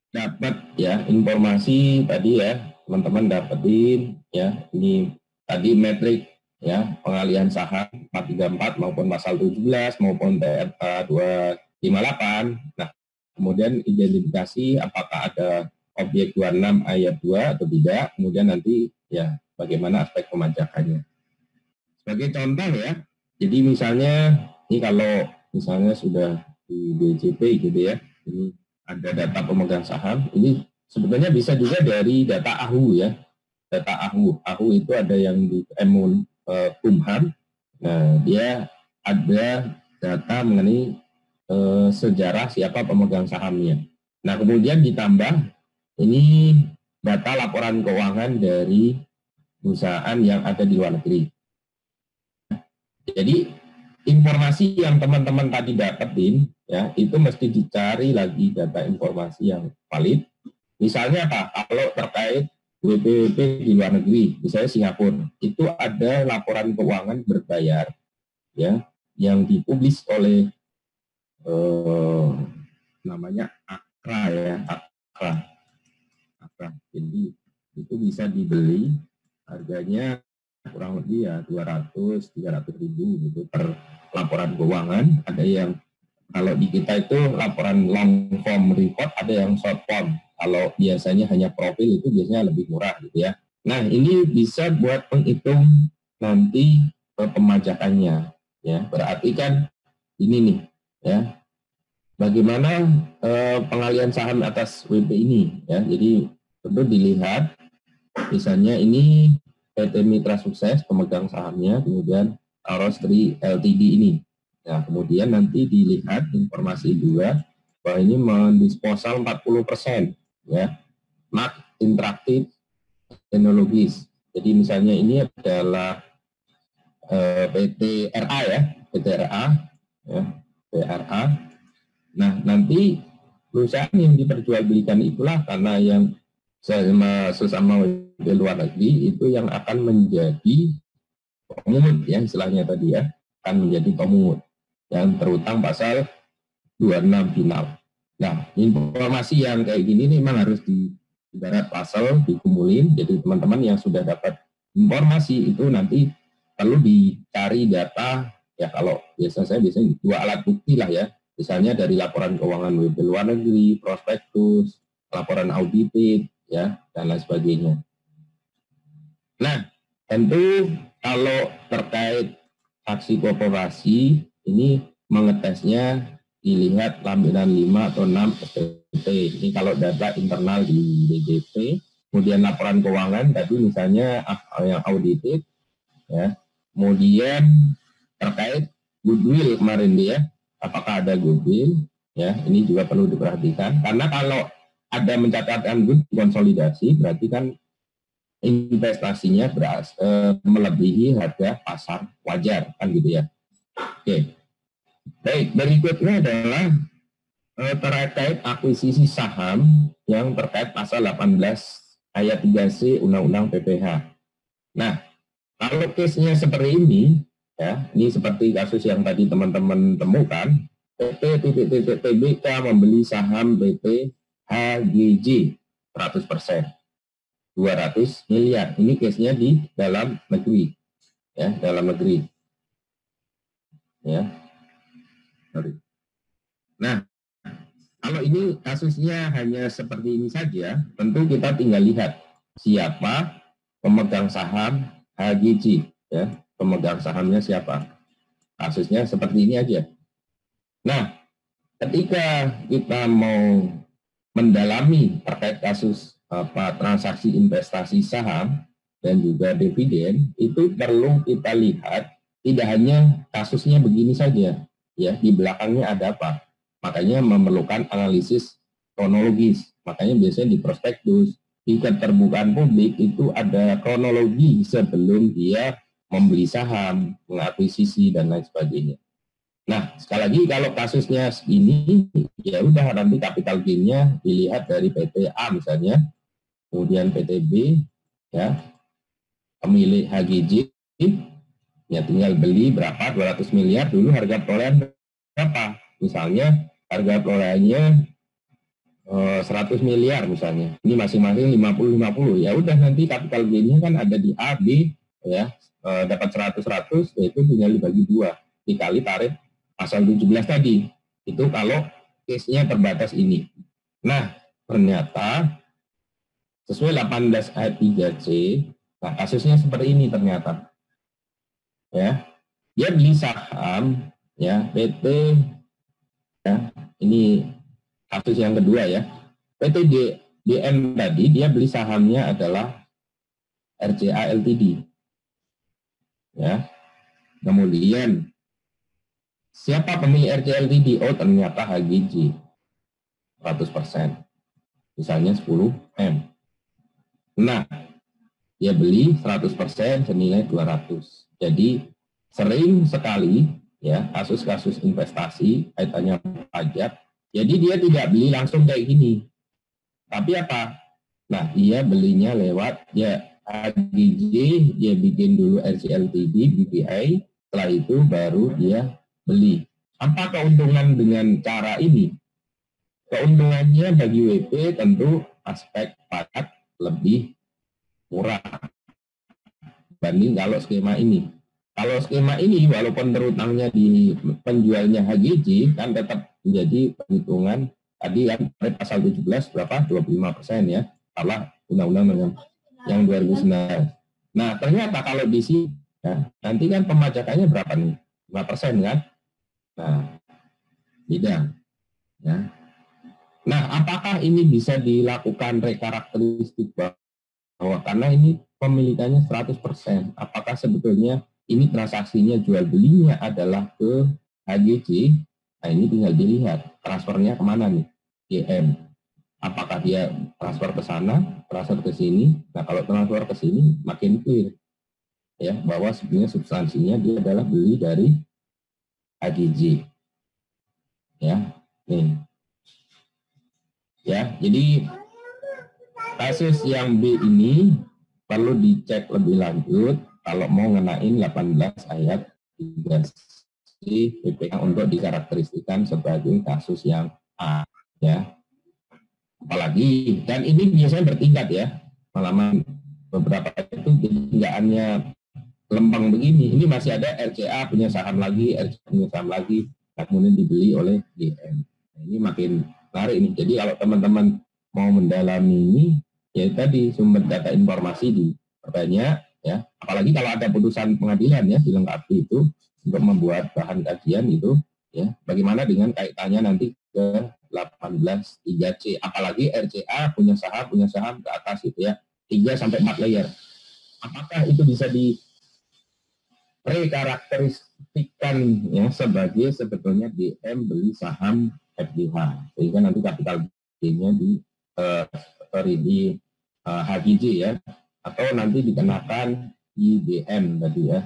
dapat ya informasi tadi ya, teman-teman dapetin ya, ini tadi metrik ya pengalihan saham 434 maupun pasal 17 maupun TRK 258. Nah, kemudian identifikasi apakah ada objek 26 ayat 2 atau tidak, kemudian nanti ya bagaimana aspek pemajakannya. Sebagai contoh ya, jadi misalnya ini kalau misalnya sudah di DJP gitu ya, ini ada data pemegang saham, ini sebetulnya bisa juga dari data AHU ya, data AHU itu ada yang di Kumham. Nah, dia ada data mengenai sejarah siapa pemegang sahamnya. Nah, kemudian ditambah ini data laporan keuangan dari perusahaan yang ada di luar negeri. Jadi informasi yang teman-teman tadi dapetin ya, itu mesti dicari lagi data informasi yang valid. Misalnya apa? Kalau terkait WPWP di luar negeri, misalnya Singapura, itu ada laporan keuangan berbayar ya yang dipublis oleh namanya AKRA ya, AKRA. Jadi itu bisa dibeli, harganya kurang lebih ya 200-300 ribu gitu per laporan keuangan. Ada yang kalau di kita itu laporan long form report, ada yang short form. Kalau biasanya hanya profil itu biasanya lebih murah gitu ya. Nah, ini bisa buat menghitung nanti pemajakannya ya. Berarti kan ini nih ya. Bagaimana pengalihan saham atas WP ini ya. Jadi perlu dilihat misalnya ini PT Mitra Sukses pemegang sahamnya, kemudian Arostri Ltd ini. Nah, kemudian nanti dilihat informasi juga bahwa ini mendisposal 40% ya. Not Interactive Technologies. Jadi misalnya ini adalah PT RA ya, PT RA ya, PRA. Nah, nanti perusahaan yang diperjualbelikan itulah karena yang sesama di luar negeri itu yang akan menjadi pemungut ya, istilahnya tadi ya, akan menjadi pemungut yang terutang pasal 26 final. Nah, informasi yang kayak gini nih memang harus ibarat pasal dikumpulin. Jadi teman-teman yang sudah dapat informasi itu nanti perlu dicari data ya, kalau biasanya dua alat bukti lah ya. Misalnya dari laporan keuangan WP luar negeri, prospektus, laporan audited ya, dan lain sebagainya. Nah, Tentu kalau terkait aksi korporasi ini mengetesnya dilihat lampiran 5 atau 6 SPT. Ini kalau data internal di DJP. Kemudian laporan keuangan tadi misalnya yang audited, ya. Kemudian terkait goodwill kemarin dia, apakah ada goodwill? Ya, ini juga perlu diperhatikan. Karena kalau ada mencatatkan goodwill konsolidasi, berarti kan investasinya melebihi harga pasar wajar, kan gitu ya. Oke. Baik, berikutnya adalah terkait akuisisi saham yang terkait pasal 18 ayat 3C Undang-Undang PPH. Nah, kalau case-nya seperti ini, ya, ini seperti kasus yang tadi teman-teman temukan, PT TBK membeli saham PT HGJ 100%, 200 miliar. Ini case-nya di dalam negeri, ya, dalam negeri. Ya. Sorry. Nah, kalau ini kasusnya hanya seperti ini saja, tentu kita tinggal lihat siapa pemegang saham HGJ, ya, pemegang sahamnya siapa. Kasusnya seperti ini aja. Nah, ketika kita mau mendalami terkait kasus transaksi investasi saham dan juga dividen, itu perlu kita lihat tidak hanya kasusnya begini saja, ya, di belakangnya ada apa. Makanya memerlukan analisis kronologis. Makanya biasanya di prospektus, di keterbukaan publik itu ada kronologi sebelum dia membeli saham, mengakuisisi dan lain sebagainya. Nah, sekali lagi kalau kasusnya segini, ya udah nanti capital gain-nya dilihat dari PT A misalnya, kemudian PT B, ya, pemilik HGJ, ya tinggal beli berapa, 200 miliar, dulu harga perolehan berapa? Misalnya harga perolehannya 100 miliar misalnya. Ini masing-masing 50-50. Ya udah nanti capital gain-nya kan ada di A, B, ya, dapat 100-100, yaitu tinggal dibagi 2 dikali tarif pasal 17 tadi. Itu kalau case-nya terbatas ini. Nah, ternyata sesuai 18 ayat 3C, nah kasusnya seperti ini ternyata. Ya. Dia beli saham, ya, PT, ya, ini kasus yang kedua ya. PT DM tadi dia beli sahamnya adalah RCA Ltd. Ya. Kemudian siapa pemilik RCA Ltd? Oh, ternyata HGJ 100%. Misalnya 10M. Nah, dia beli 100% senilai 200. Jadi sering sekali ya kasus-kasus investasi kaitannya pajak. Jadi dia tidak beli langsung kayak gini. Tapi apa? Nah, dia belinya lewat ya HGJ, dia bikin dulu RCA Ltd, BPI, setelah itu baru dia beli. Apa keuntungan dengan cara ini? Keuntungannya bagi WP tentu aspek pajak lebih murah dibanding kalau skema ini. Kalau skema ini walaupun terutangnya di penjualnya HGJ kan tetap menjadi perhitungan tadi kan pasal 17 berapa? 25% ya. Salah undang-undang yang 2009. Nah, ternyata kalau di sini ya, nanti kan pemajakannya berapa nih? 5% kan? Nah, beda. Ya. Nah, apakah ini bisa dilakukan rekarakteristik bahwa karena ini pemilikannya 100%, apakah sebetulnya ini transaksinya jual belinya adalah ke HGJ? Nah, ini tinggal dilihat transfernya kemana nih? GM. Apakah dia transfer ke sana, transfer ke sini? Nah, kalau transfer ke sini makin clear ya bahwa sebenarnya substansinya dia adalah beli dari HGJ. Ya, nih. Ya, jadi kasus yang B ini perlu dicek lebih lanjut kalau mau ngenain 18 ayat 3C PPK untuk dikarakteristikan sebagai kasus yang A ya. Apalagi dan ini biasanya bertingkat ya. Malaman beberapa itu nggak hanya lempeng begini. Ini masih ada RCA punya saham lagi, RCA punya saham lagi, kemudian dibeli oleh GM. Nah, ini makin menarik ini. Jadi kalau teman-teman mau mendalami ini, ya tadi sumber data informasi diperbanyak, ya. Apalagi kalau ada putusan pengadilan ya dilengkapi itu untuk membuat bahan kajian itu ya. Bagaimana dengan kaitannya nanti ke 18.3C, apalagi RCA punya saham ke atas itu ya, 3 sampai 4 layer. Apakah itu bisa di rekarakteristikkan ya sebagai sebetulnya DM beli saham FDH, sehingga nanti kapital gainnya di HGJ ya, atau nanti dikenakan IDM tadi ya.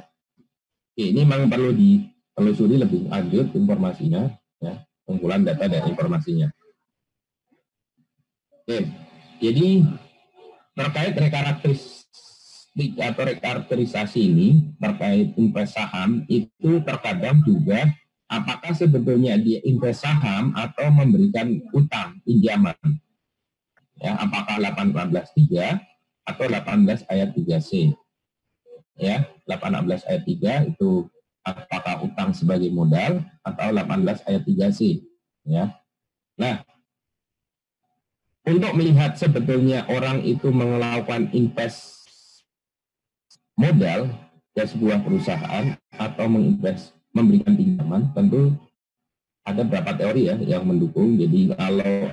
Oke, ini memang perlu ditelusuri lebih lanjut informasinya ya, kumpulan data dan informasinya. Oke, jadi terkait rekarakteristik atau rekarakterisasi ini terkait invest saham itu terkadang juga apakah sebetulnya dia invest saham atau memberikan utang pinjaman ya, apakah 18.3 atau 18 ayat 3C ya. 18 ayat 3 itu apakah utang sebagai modal atau 18 ayat 3C ya. Nah, untuk melihat sebetulnya orang itu melakukan invest modal ke sebuah perusahaan atau memberikan pinjaman, tentu ada beberapa teori ya yang mendukung. Jadi kalau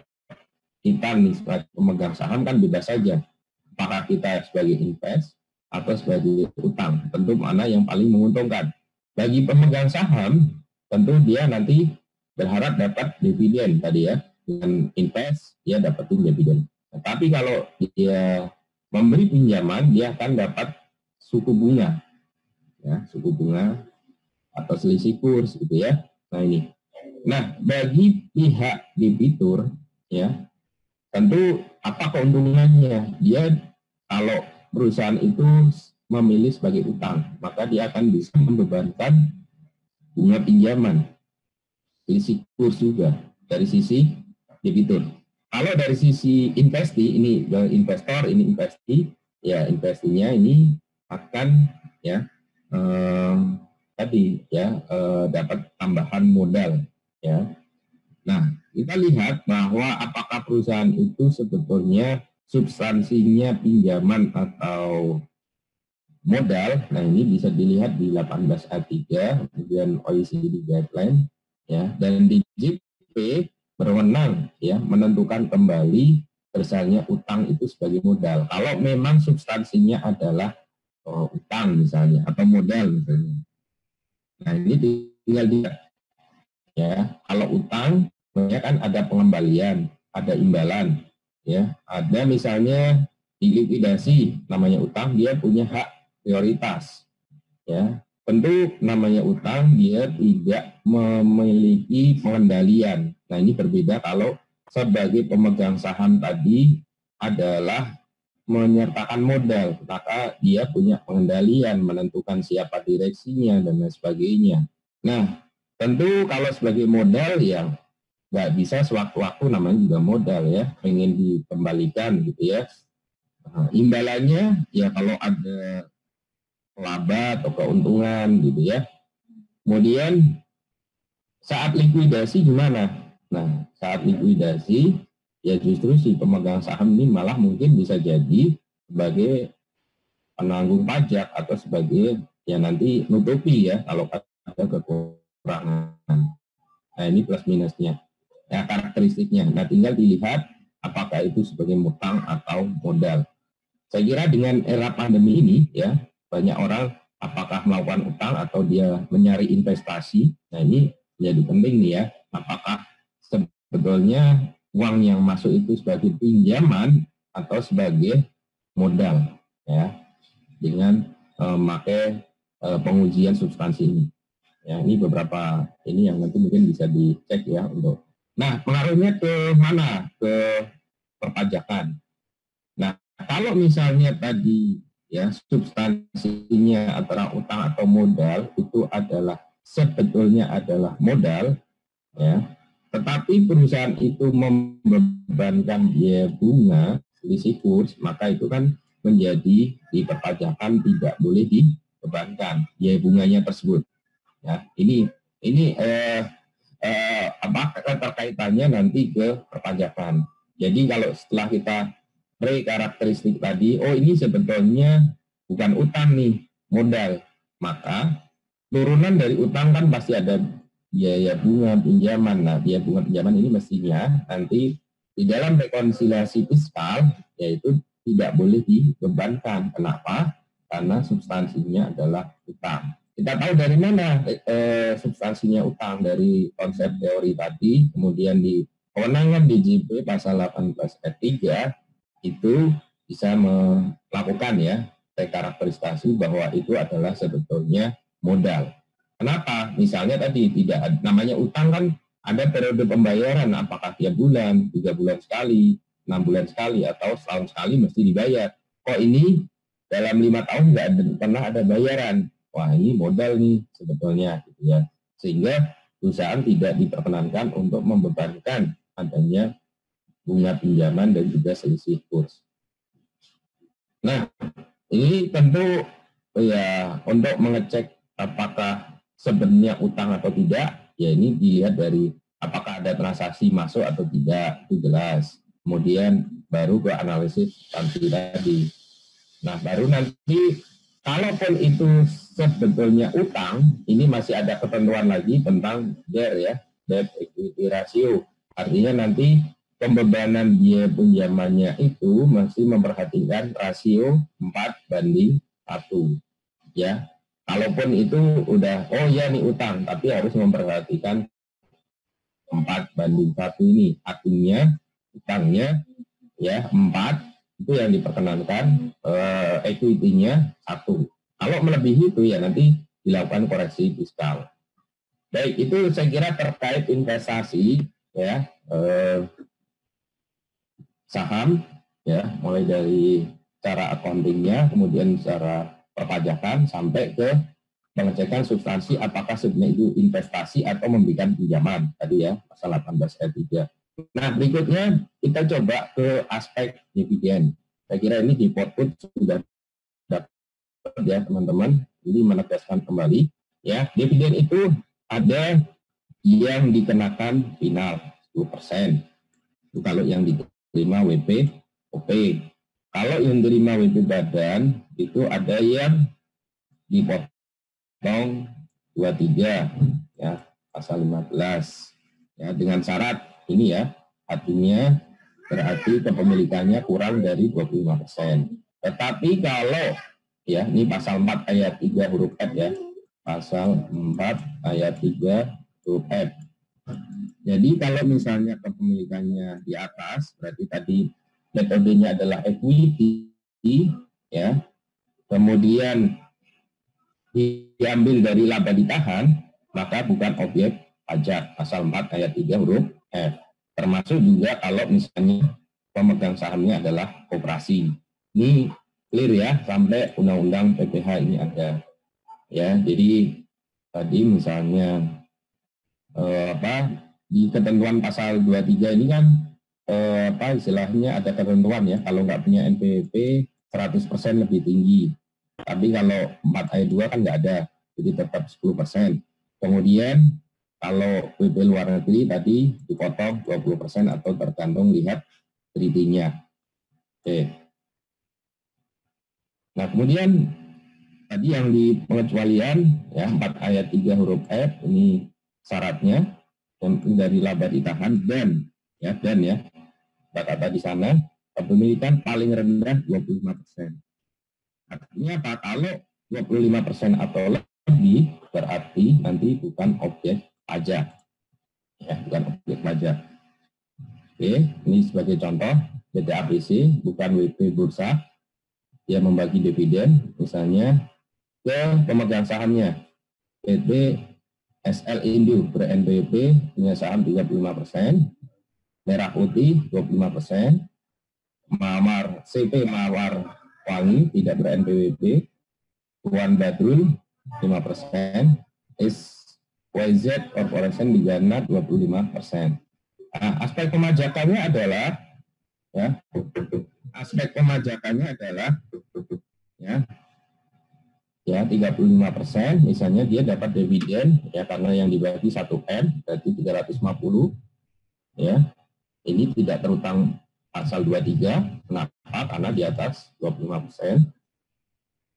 kita nih sebagai pemegang saham kan bebas saja, apakah kita sebagai invest atau sebagai utang, tentu mana yang paling menguntungkan. Bagi pemegang saham, tentu dia nanti berharap dapat dividen tadi ya, dengan invest dia dapatin dividen. Tapi kalau dia memberi pinjaman, dia akan dapat suku bunga, ya, suku bunga atau selisih kurs gitu ya. Nah ini. Nah bagi pihak debitur ya, tentu apa keuntungannya? Dia kalau perusahaan itu memilih sebagai utang, maka dia akan bisa membebankan bunga pinjaman, selisih kurs juga dari sisi debitur. Kalau dari sisi investi, ini investor, ini investi, ya investinya ini akan ya tadi ya dapat tambahan modal ya. Nah, kita lihat bahwa apakah perusahaan itu sebetulnya substansinya pinjaman atau modal. Nah, ini bisa dilihat di 18 ayat 3, kemudian OECD guideline ya, dan di JP berwenang ya menentukan kembali besarnya utang itu sebagai modal. Kalau memang substansinya adalah utang misalnya atau modal misalnya. Nah ini tinggal dilihat ya. Kalau utang ya kan ada pengembalian, ada imbalan ya. Ada misalnya di likuidasi namanya utang, dia punya hak prioritas ya. Tentu namanya utang dia tidak memiliki pengendalian. Nah ini berbeda kalau sebagai pemegang saham tadi adalah menyertakan modal, maka dia punya pengendalian, menentukan siapa direksinya dan lain sebagainya. Nah tentu kalau sebagai modal ya nggak bisa sewaktu-waktu, namanya juga modal ya, pengen dikembalikan gitu ya. Nah, imbalannya ya kalau ada laba atau keuntungan gitu ya. Kemudian saat likuidasi gimana? Nah, saat likuidasi ya justru si pemegang saham ini malah mungkin bisa jadi sebagai penanggung pajak atau sebagai ya nanti nutupi ya kalau ada kekurangan. Nah, ini plus minusnya. Ya karakteristiknya. Nah, tinggal dilihat apakah itu sebagai utang atau modal. Saya kira dengan era pandemi ini ya, banyak orang apakah melakukan utang atau dia mencari investasi. Nah ini jadi penting nih ya, apakah sebetulnya uang yang masuk itu sebagai pinjaman atau sebagai modal ya, dengan memakai pengujian substansi ini. Ya ini beberapa ini yang nanti mungkin bisa dicek ya untuk. Nah pengaruhnya ke mana? Ke perpajakan. Nah kalau misalnya tadi ya substansinya antara utang atau modal itu adalah sebetulnya adalah modal ya, tetapi perusahaan itu membebankan biaya bunga selisih kurs, maka itu kan menjadi di perpajakan tidak boleh dibebankan biaya bunganya tersebut ya. Ini apa keterkaitannya nanti ke perpajakan. Jadi kalau setelah kita karakteristik tadi, oh ini sebetulnya bukan utang nih, modal. Maka turunan dari utang kan pasti ada biaya bunga pinjaman. Nah, biaya bunga pinjaman ini mestinya nanti di dalam rekonsiliasi fiskal yaitu tidak boleh dibebankan. Kenapa? Karena substansinya adalah utang. Kita tahu dari mana substansinya utang, dari konsep teori tadi, kemudian di kewenangan DJP pasal 18 ayat 3 itu bisa melakukan ya karakterisasi bahwa itu adalah sebetulnya modal. Kenapa? Misalnya tadi tidak namanya utang kan ada periode pembayaran, apakah tiap bulan, 3 bulan sekali, 6 bulan sekali, atau setahun sekali mesti dibayar. Kok ini dalam 5 tahun nggak pernah ada bayaran? Wah, ini modal nih sebetulnya, gitu ya. Sehingga perusahaan tidak diperkenankan untuk membebankan adanya bunga pinjaman dan juga selisih kurs. Nah, ini tentu ya untuk mengecek apakah sebenarnya utang atau tidak, ya ini dilihat dari apakah ada transaksi masuk atau tidak, itu jelas. Kemudian baru ke analisis sanksi tadi. Nah, baru nanti kalaupun itu sebetulnya utang, ini masih ada ketentuan lagi tentang DER ya, debt equity ratio. Artinya nanti pembebanan biaya pinjamannya itu masih memperhatikan rasio 4:1. Ya, kalaupun itu udah, oh ya ini utang, tapi harus memperhatikan 4:1 ini. Artinya utangnya ya 4, itu yang diperkenankan, equity-nya 1. Kalau melebihi itu ya nanti dilakukan koreksi fiskal. Baik, itu saya kira terkait investasi ya, saham ya, mulai dari cara accounting-nya, kemudian secara perpajakan sampai ke pengecekan substansi apakah sebenarnya itu investasi atau memberikan pinjaman tadi ya, pasal 18 ayat 3. Nah, berikutnya kita coba ke aspek dividen. Saya kira ini di output sudah dapat ya teman-teman. Ini menegaskan kembali ya, dividen itu ada yang dikenakan final 10%. Itu kalau yang diterima WP OP. Kalau yang diterima WP badan itu ada yang dipotong 23 ya, pasal 15 ya, dengan syarat ini ya, artinya berarti kepemilikannya kurang dari 25%. Tetapi kalau ya, ini pasal 4 ayat 3 huruf F ya, pasal 4 ayat 3 huruf F. Jadi kalau misalnya kepemilikannya di atas, berarti tadi metodenya adalah equity ya, kemudian diambil dari laba ditahan, maka bukan objek pajak, pasal 4 ayat 3 huruf F. Termasuk juga kalau misalnya pemegang sahamnya adalah koperasi. Ini clear ya, sampai undang-undang PPH ini ada. Ya, jadi tadi misalnya di ketentuan pasal 23 ini kan istilahnya ada ketentuan ya, kalau nggak punya NPWP 100% lebih tinggi. Tapi kalau 4 ayat 2 kan nggak ada, jadi tetap 10%. Kemudian kalau WP luar negeri tadi dipotong 20% atau tergantung lihat treaty-nya. Oke. Nah, kemudian tadi yang di pengecualian ya 4 ayat 3 huruf F ini syaratnya dari laba ditahan dan ya kata di sana kepemilikan paling rendah 25%. Artinya apa? Kalau 25% atau lebih berarti nanti bukan objek pajak, ya bukan objek pajak. Oke, ini sebagai contoh PT ABC bukan WP bursa, dia membagi dividen misalnya ke pemegang sahamnya. PT SL Indo ber-NPWP punya saham 35%, Merah Putih 25%, Mawar CP Mawar Wangi tidak ber-NPWP, Tuan Badrul 5%, YZ Corporation di Ghana 25%. Nah, aspek pemajakannya adalah ya 35%, misalnya dia dapat dividen ya karena yang dibagi 1M berarti 350 ya. Ini tidak terutang pasal 23. Kenapa? Karena di atas 25%.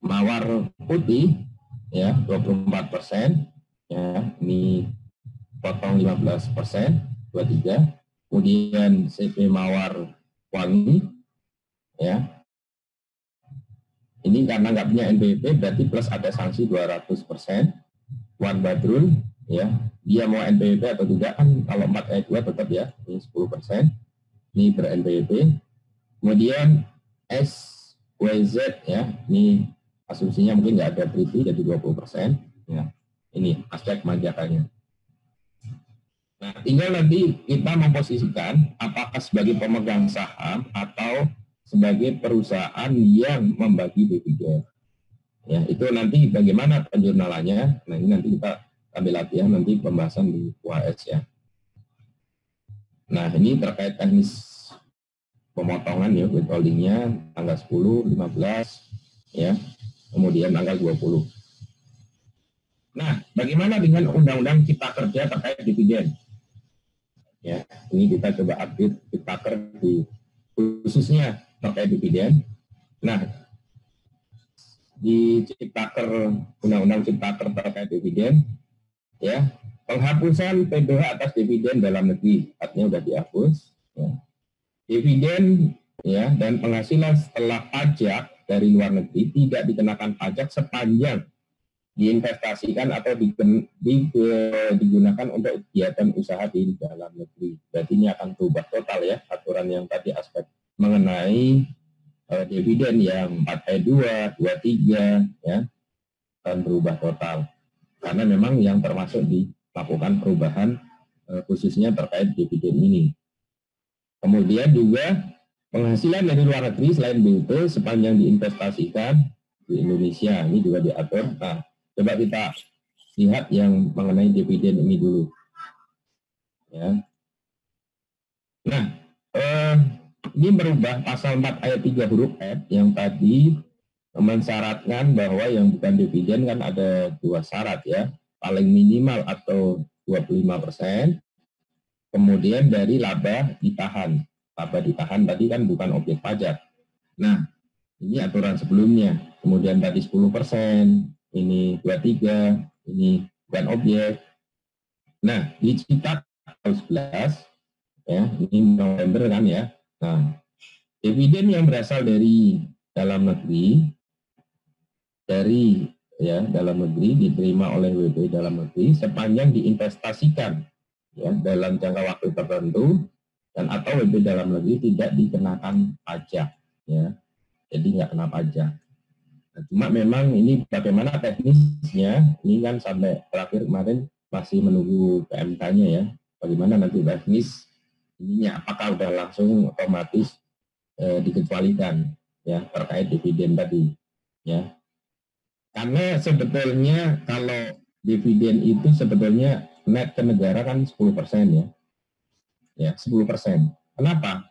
mawar putih ya 24%, ya ini potong 15%, 23. Kemudian CP mawar wangi ya. Ini karena nggak punya NPWP berarti plus ada sanksi 200%. Wan Badrul ya, dia mau NPWP atau tidak kan, kalau 4 ayat 2 tetap ya, ini 10%. Ini ber-NPWP. Kemudian SWZ ya, ini asumsinya mungkin nggak ada treaty jadi 20%. Ya, ini aspek pajakannya. Nah, tinggal nanti kita memposisikan apakah sebagai pemegang saham atau sebagai perusahaan yang membagi dividen. Ya, itu nanti bagaimana penjurnalannya. Nah, ini nanti kita ambil latihan nanti pembahasan di UAS ya. Nah, ini terkait teknis pemotongan ya, withholding-nya tanggal 10, 15 ya. Kemudian tanggal 20. Nah, bagaimana dengan undang-undang cipta kerja terkait dividen? Ya, ini kita coba update Ciptaker di khususnya terkait dividen. Nah, di Ciptaker, undang-undang Ciptaker terkait dividen, ya, penghapusan PBH atas dividen dalam negeri, artinya sudah dihapus. Ya. Dividen ya dan penghasilan setelah pajak dari luar negeri tidak dikenakan pajak sepanjang diinvestasikan atau digunakan untuk kegiatan usaha di dalam negeri. Berarti ini akan berubah total ya, aturan yang tadi aspek mengenai dividen yang 4E2, 23 ya, akan berubah total. Karena memang yang termasuk dilakukan perubahan khususnya terkait dividen ini. Kemudian juga penghasilan dari luar negeri selain BUT sepanjang diinvestasikan di Indonesia, ini juga diatur. Nah, coba kita lihat yang mengenai dividen ini dulu. Ya. Nah, ini berubah pasal 4 ayat 3 huruf F yang tadi mensyaratkan bahwa yang bukan dividen kan ada 2 syarat ya. Paling minimal atau 25%, kemudian dari laba ditahan. Laba ditahan tadi kan bukan objek pajak. Nah, ini aturan sebelumnya. Kemudian tadi 10%, ini 23, ini bukan objek. Nah, di Cipta 11, ya, ini November kan ya. Nah, dividen yang berasal dari dalam negeri, dalam negeri diterima oleh WP dalam negeri sepanjang diinvestasikan ya dalam jangka waktu tertentu dan atau WP dalam negeri tidak dikenakan pajak ya. Jadi nggak kena pajak. Cuma memang ini bagaimana teknisnya, ini kan sampai terakhir kemarin masih menunggu PMK-nya ya. Bagaimana nanti teknis ininya, apakah udah langsung otomatis dikecualikan ya terkait dividen tadi ya. Karena sebetulnya kalau dividen itu sebetulnya net ke negara kan 10% ya. Ya, 10%. Kenapa?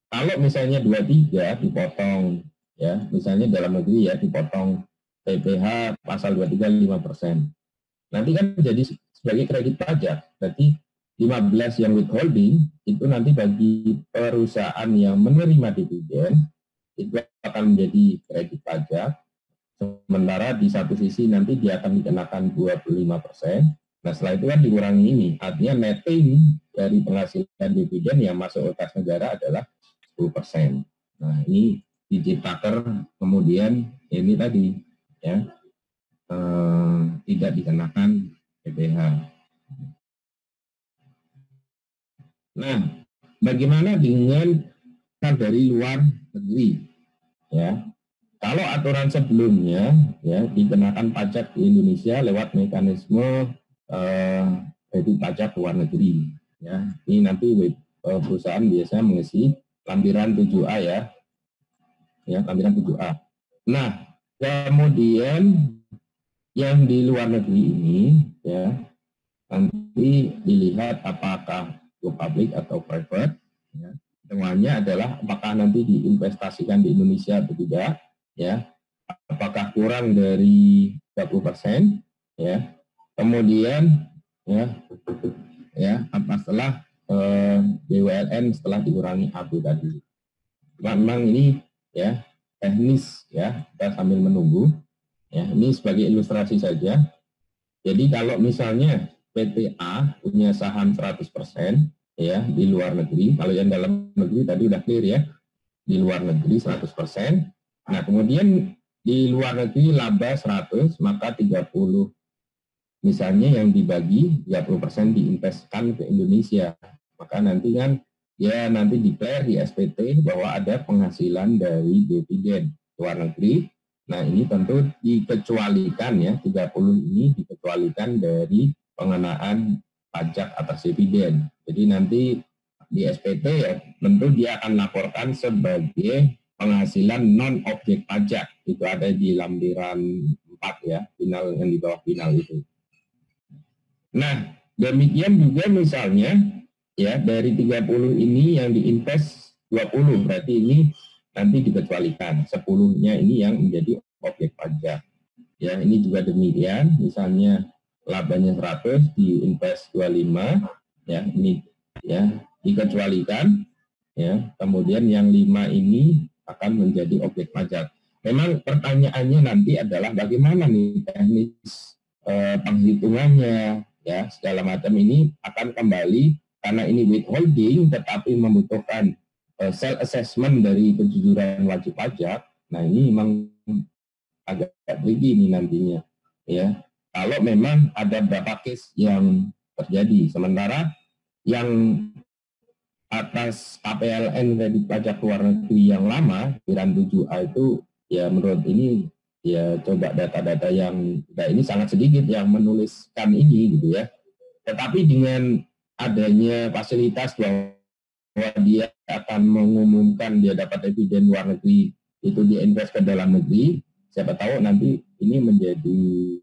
Kalau misalnya 23 dipotong ya, misalnya dalam negeri ya dipotong PPH pasal 23 5%. Nanti kan jadi sebagai kredit pajak. Berarti 15 yang withholding itu nanti bagi perusahaan yang menerima dividen itu akan menjadi kredit pajak. Sementara di satu sisi nanti dia akan dikenakan 25%. Nah setelah itu kan dikurangi ini. Artinya netting dari penghasilan dividen yang masuk ke kas negara adalah 10%. Nah ini di Ciptaker kemudian ini tadi ya tidak dikenakan PPH. Nah, bagaimana dengan dari luar negeri? Ya, kalau aturan sebelumnya ya dikenakan pajak di Indonesia lewat mekanisme kredit pajak luar negeri. Ya, ini nanti perusahaan biasanya mengisi lampiran 7A ya. Ya, lampiran 7A. Nah, kemudian yang di luar negeri ini ya nanti dilihat apakah public atau private ya. Temuannya adalah apakah nanti diinvestasikan di Indonesia atau tidak ya. Apakah kurang dari 30% ya. Kemudian ya apa setelah BULN setelah dikurangi APU tadi. Memang ini ya teknis ya, kita sambil menunggu Ya, ini sebagai ilustrasi saja. Jadi kalau misalnya PTA punya saham 100% ya di luar negeri, kalau yang dalam negeri tadi udah clear ya, di luar negeri 100%. Nah, kemudian di luar negeri laba 100, maka 30 misalnya yang dibagi 30% diinvestkan ke Indonesia. Maka nanti kan ya nanti declare di SPT bahwa ada penghasilan dari dividen luar negeri. Nah, ini tentu dikecualikan ya, 30 ini dikecualikan dari pengenaan pajak atas dividen. Jadi nanti di SPT ya, tentu dia akan laporkan sebagai penghasilan non objek pajak. Itu ada di lampiran 4 ya, final yang di bawah final itu. Nah, demikian juga misalnya ya dari 30 ini yang diinvest 20, berarti ini nanti dikecualikan 10-nya ini yang menjadi objek pajak. Ya, ini juga demikian, misalnya labanya 100 diinvest 25, ya ini ya dikecualikan, ya kemudian yang 5 ini akan menjadi objek pajak. Memang pertanyaannya nanti adalah bagaimana nih teknis penghitungannya, ya segala macam ini akan kembali karena ini withholding, tetapi membutuhkan self assessment dari kejujuran wajib pajak. Nah, ini memang agak tricky nih nantinya, ya. Kalau memang ada beberapa case yang terjadi, sementara yang atas KPLN kredit pajak luar negeri yang lama, Piran 7A itu, ya menurut ini, ya coba data-data yang, nah ini sangat sedikit yang menuliskan ini gitu ya. Tetapi dengan adanya fasilitas bahwa dia akan mengumumkan dia dapat dividen luar negeri itu diinvest ke dalam negeri, siapa tahu nanti ini menjadi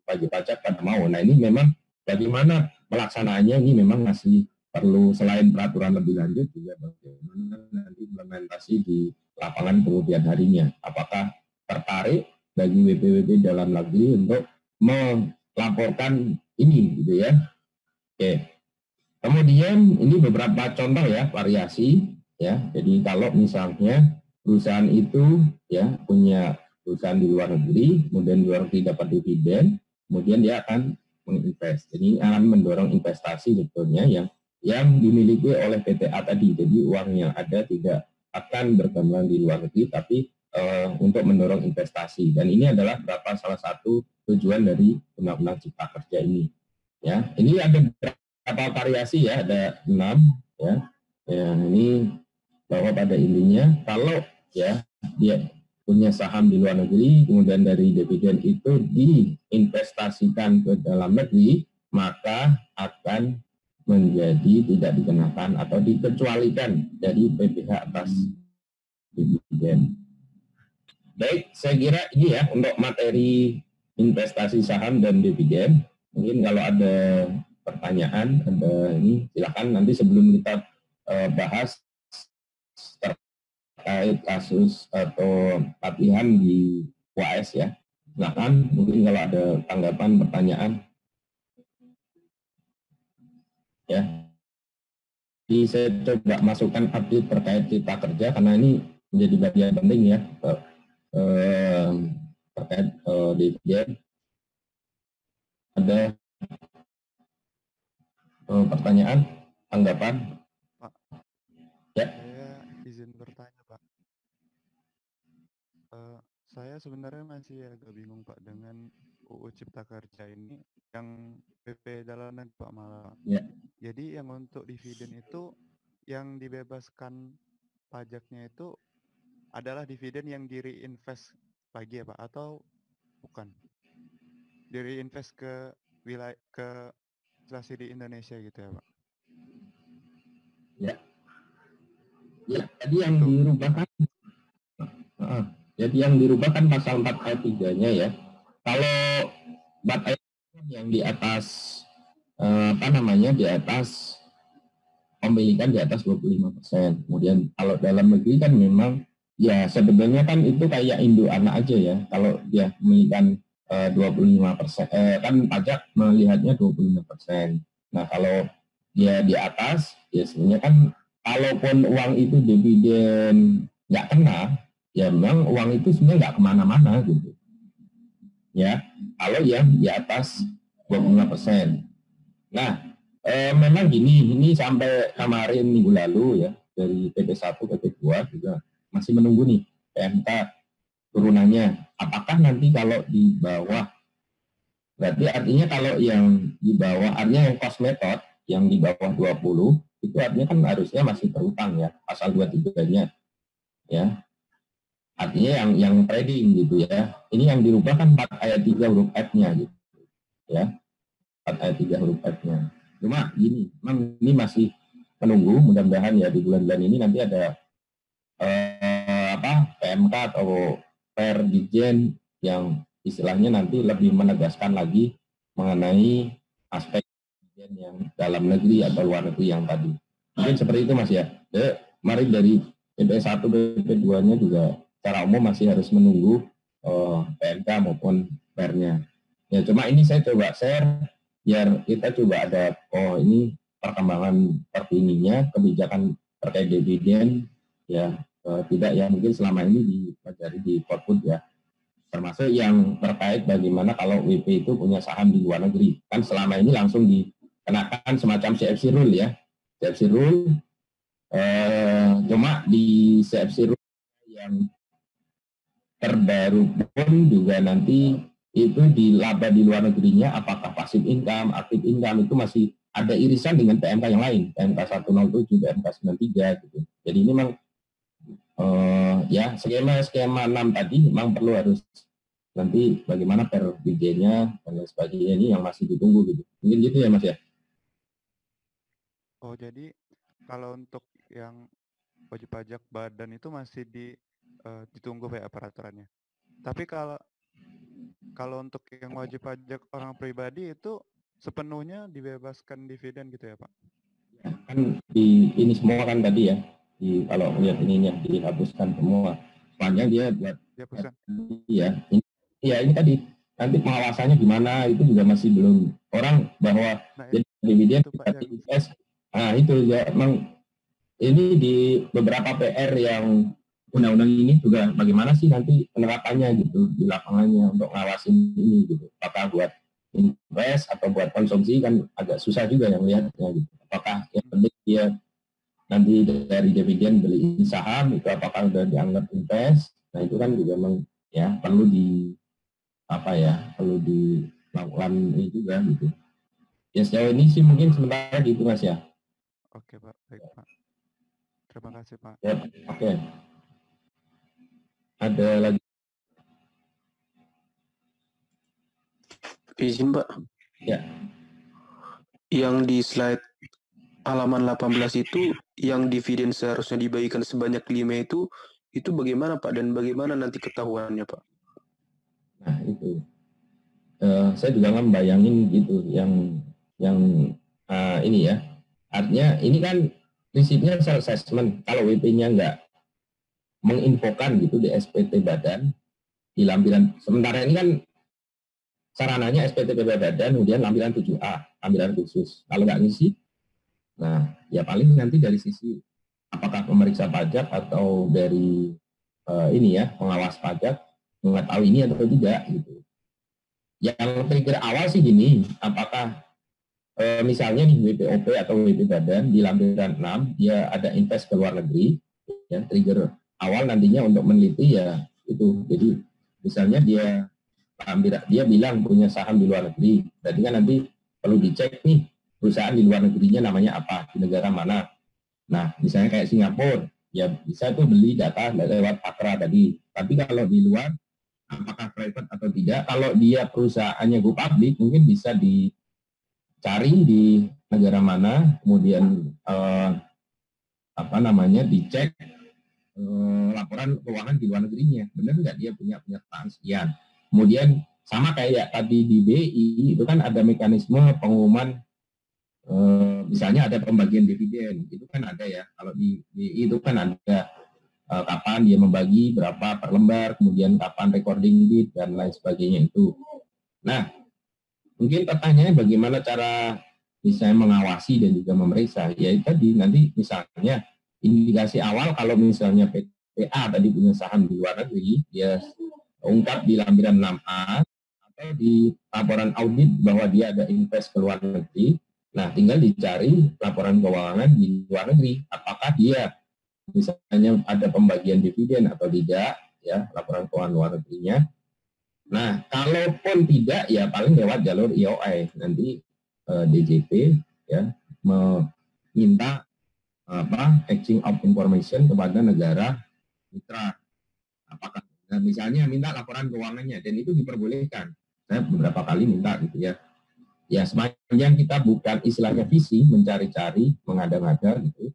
wajib pajak pada mau. Nah, ini memang bagaimana pelaksanaannya ini memang masih perlu selain peraturan lebih lanjut juga bagaimana nanti implementasi di lapangan kemudian harinya. Apakah tertarik bagi WP-WP dalam negeri untuk melaporkan ini gitu ya. Oke. Kemudian ini beberapa contoh ya variasi ya. Jadi kalau misalnya perusahaan itu ya punya perusahaan di luar negeri, kemudian di luar negeri dapat dividen, kemudian dia akan menginvest. Jadi akan mendorong investasi sebetulnya yang dimiliki oleh PTA tadi. Jadi uang yang ada tidak akan berkembang di luar negeri, tapi untuk mendorong investasi. Dan ini adalah salah satu tujuan dari Undang-Undang Cipta Kerja ini. Ya, ini ada beberapa variasi ya, ada 6 ya. Ya, ini bahwa pada intinya kalau ya dia punya saham di luar negeri, kemudian dari dividen itu diinvestasikan ke dalam negeri, maka akan menjadi tidak dikenakan atau dikecualikan dari PPh atas dividen. Baik, saya kira ini ya untuk materi investasi saham dan dividen. Mungkin kalau ada pertanyaan, ada ini silakan nanti sebelum kita bahas terkait kasus atau latihan di UAS ya. Silakan mungkin kalau ada tanggapan, pertanyaan. Ya. Jadi saya coba masukkan update terkait Cipta Kerja karena ini menjadi bagian penting ya terkait dividen. Ada pertanyaan, tanggapan? Pak, ya. Saya izin bertanya, Pak. Saya sebenarnya masih agak bingung, Pak, dengan UU Cipta Kerja ini yang PP dalam negeri, Pak, malah. Ya. Jadi yang untuk dividen itu yang dibebaskan pajaknya itu adalah dividen yang di-reinvest lagi ya, Pak, atau bukan? Di-reinvest ke wilayah ke investasi di Indonesia gitu ya, Pak? Ya. Ya, jadi yang dirubah kan jadi yang dirubah kan pasal 4 ayat 3-nya ya. Kalau 4 ayat yang di atas di atas pemilikan di atas 25%. Kemudian kalau dalam negeri kan memang ya sebenarnya kan itu kayak induk anak aja ya. Kalau dia memilikan 25%, kan pajak melihatnya 25%. Nah, kalau dia di atas, ya sebenarnya kan kalaupun uang itu dividen nggak kena, ya memang uang itu sebenarnya nggak kemana-mana gitu. ya. Kalau yang di atas 25%. Nah, memang gini, ini sampai kemarin minggu lalu ya, dari PP1 ke PP2 juga masih menunggu nih PMK turunannya. Apakah nanti kalau di bawah, berarti artinya kalau yang di bawah, artinya yang cost method, yang di bawah 20, itu artinya kan harusnya masih berutang ya, pasal 23-nya. Ya, artinya yang trading gitu ya. Ini yang dirubah kan 4 ayat 3 huruf F-nya gitu. Ya, 4 ayat 3 huruf F-nya. Cuma gini, memang ini masih menunggu, mudah-mudahan ya di bulan-bulan ini nanti ada PMK atau Per Dirjen yang istilahnya nanti lebih menegaskan lagi mengenai aspek yang dalam negeri atau luar negeri yang tadi. Mungkin seperti itu Mas ya. Kemarin dari PP1, PP2-nya juga secara umum masih harus menunggu PMK maupun Per-nya. Ya cuma ini saya coba share biar kita coba ada ini perkembangan terkininya kebijakan terkait dividen ya, tidak yang mungkin selama ini dipelajari di Korput ya, termasuk yang terkait bagaimana kalau WP itu punya saham di luar negeri, kan selama ini langsung dikenakan semacam CFC rule ya, CFC rule, cuma di CFC rule yang terbaru pun juga nanti itu di laba di luar negerinya, apakah pasif income, aktif income, itu masih ada irisan dengan PMK yang lain, PMK 107, PMK 93 gitu. Jadi ini memang ya skema 6 tadi memang perlu harus nanti bagaimana per dirjennya dan lain sebagainya, ini yang masih ditunggu gitu. Mungkin gitu ya Mas ya. Oh jadi kalau untuk yang wajib pajak badan itu masih ditunggu ya peraturannya. Tapi kalau untuk yang wajib pajak orang pribadi itu sepenuhnya dibebaskan dividen gitu ya Pak? Ya, kan ini semua kan tadi ya, kalau lihat ininya dihapuskan semua. Soalnya dia buat dihapuskan. Ini tadi nanti pengawasannya gimana itu juga masih belum orang bahwa jadi dividen invest. Nah itu ya emang ini di beberapa PR yang undang-undang ini juga bagaimana sih nanti penerapannya gitu di lapangannya untuk ngawasin ini gitu. Apakah buat invest atau buat konsumsi kan agak susah juga yang lihatnya gitu. Apakah yang penting dia nanti dari dividen beli saham itu apakah udah dianggap invest? Nah itu kan juga memang ya perlu dilakukan ini juga gitu. Ya sejauh ini sih mungkin sementara gitu Mas ya. Oke Pak, baik Pak. Terima kasih Pak. Ya, oke. Ada lagi? Izin Pak. Ya. Yang di slide halaman 18 itu yang dividen seharusnya dibagikan sebanyak 5 itu bagaimana Pak, dan bagaimana nanti ketahuannya Pak? Nah itu saya juga ngebayangin gitu yang ini ya, artinya ini kan prinsipnya self assessment. Kalau WP-nya nggak menginfokan gitu di SPT badan di lampiran, sementara ini kan sarananya SPT badan kemudian lampiran 7A, lampiran khusus. Kalau nggak ngisi, nah ya paling nanti dari sisi apakah pemeriksa pajak atau dari pengawas pajak mengetahui ini atau tidak gitu. Yang trigger awal sih gini, apakah misalnya nih WPOP atau WP badan di lampiran 6 dia ada invest ke luar negeri, ya trigger awal nantinya untuk meneliti ya itu. Jadi misalnya dia bilang punya saham di luar negeri, berarti kan nanti perlu dicek nih perusahaan di luar negerinya namanya apa, di negara mana. Nah misalnya kayak Singapura, ya bisa tuh beli data lewat Patra tadi. Tapi kalau di luar apakah private atau tidak, kalau dia perusahaannya go public mungkin bisa dicari di negara mana, kemudian dicek laporan keuangan di luar negerinya, benar nggak dia punya penyertaan sekian. Kemudian sama kayak tadi di BI itu kan ada mekanisme pengumuman, misalnya ada pembagian dividen, itu kan ada ya. Kalau di BI itu kan ada kapan dia membagi berapa per lembar, kemudian kapan recording date dan lain sebagainya itu. Nah, mungkin pertanyaannya bagaimana cara misalnya mengawasi dan juga memeriksa, ya tadi nanti misalnya indikasi awal kalau misalnya PTA tadi punya saham di luar negeri, dia ungkap di lampiran 6A atau di laporan audit bahwa dia ada invest ke luar negeri. Nah, tinggal dicari laporan keuangan di luar negeri, apakah dia misalnya ada pembagian dividen atau tidak, ya, laporan keuangan luar negerinya. Nah, kalaupun tidak, ya paling lewat jalur IOI. Nanti DJP ya meminta exchange of information kepada negara mitra. Apakah misalnya minta laporan keuangannya, dan itu diperbolehkan. Saya beberapa kali minta gitu ya. Ya, sepanjang kita bukan istilahnya visi mencari-cari, mengada-ngada gitu.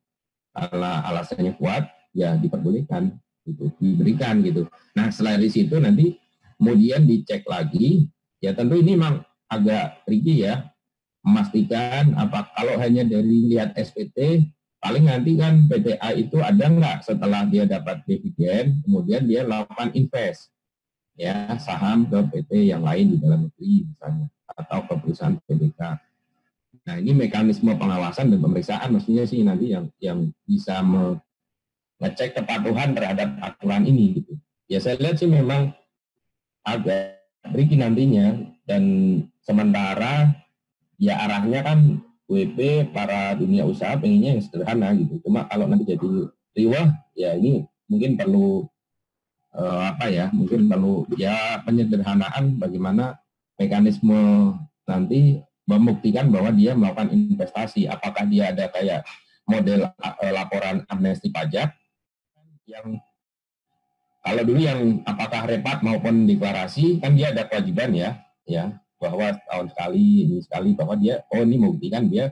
Kalau alasannya kuat, ya diperbolehkan gitu, diberikan gitu. Nah, selain di situ nanti kemudian dicek lagi, ya tentu ini memang agak tricky ya, memastikan apa kalau hanya dari lihat SPT, paling nanti kan PTA itu ada nggak setelah dia dapat dividen, kemudian dia lakukan invest, ya saham ke PT yang lain di dalam negeri misalnya, atau ke perusahaan PBK. Nah, ini mekanisme pengawasan dan pemeriksaan mestinya sih nanti yang bisa mengecek kepatuhan terhadap aturan ini gitu. Ya saya lihat sih memang agak tricky nantinya, dan sementara ya arahnya kan WP para dunia usaha pengennya yang sederhana gitu. Cuma kalau nanti jadi riwah, ya ini mungkin perlu mungkin perlu ya penyederhanaan bagaimana mekanisme nanti membuktikan bahwa dia melakukan investasi. Apakah dia ada kayak model laporan amnesti pajak yang kalau dulu yang apakah repat maupun deklarasi, kan dia ada kewajiban ya bahwa tahun sekali, ini sekali, bahwa dia, ini membuktikan dia,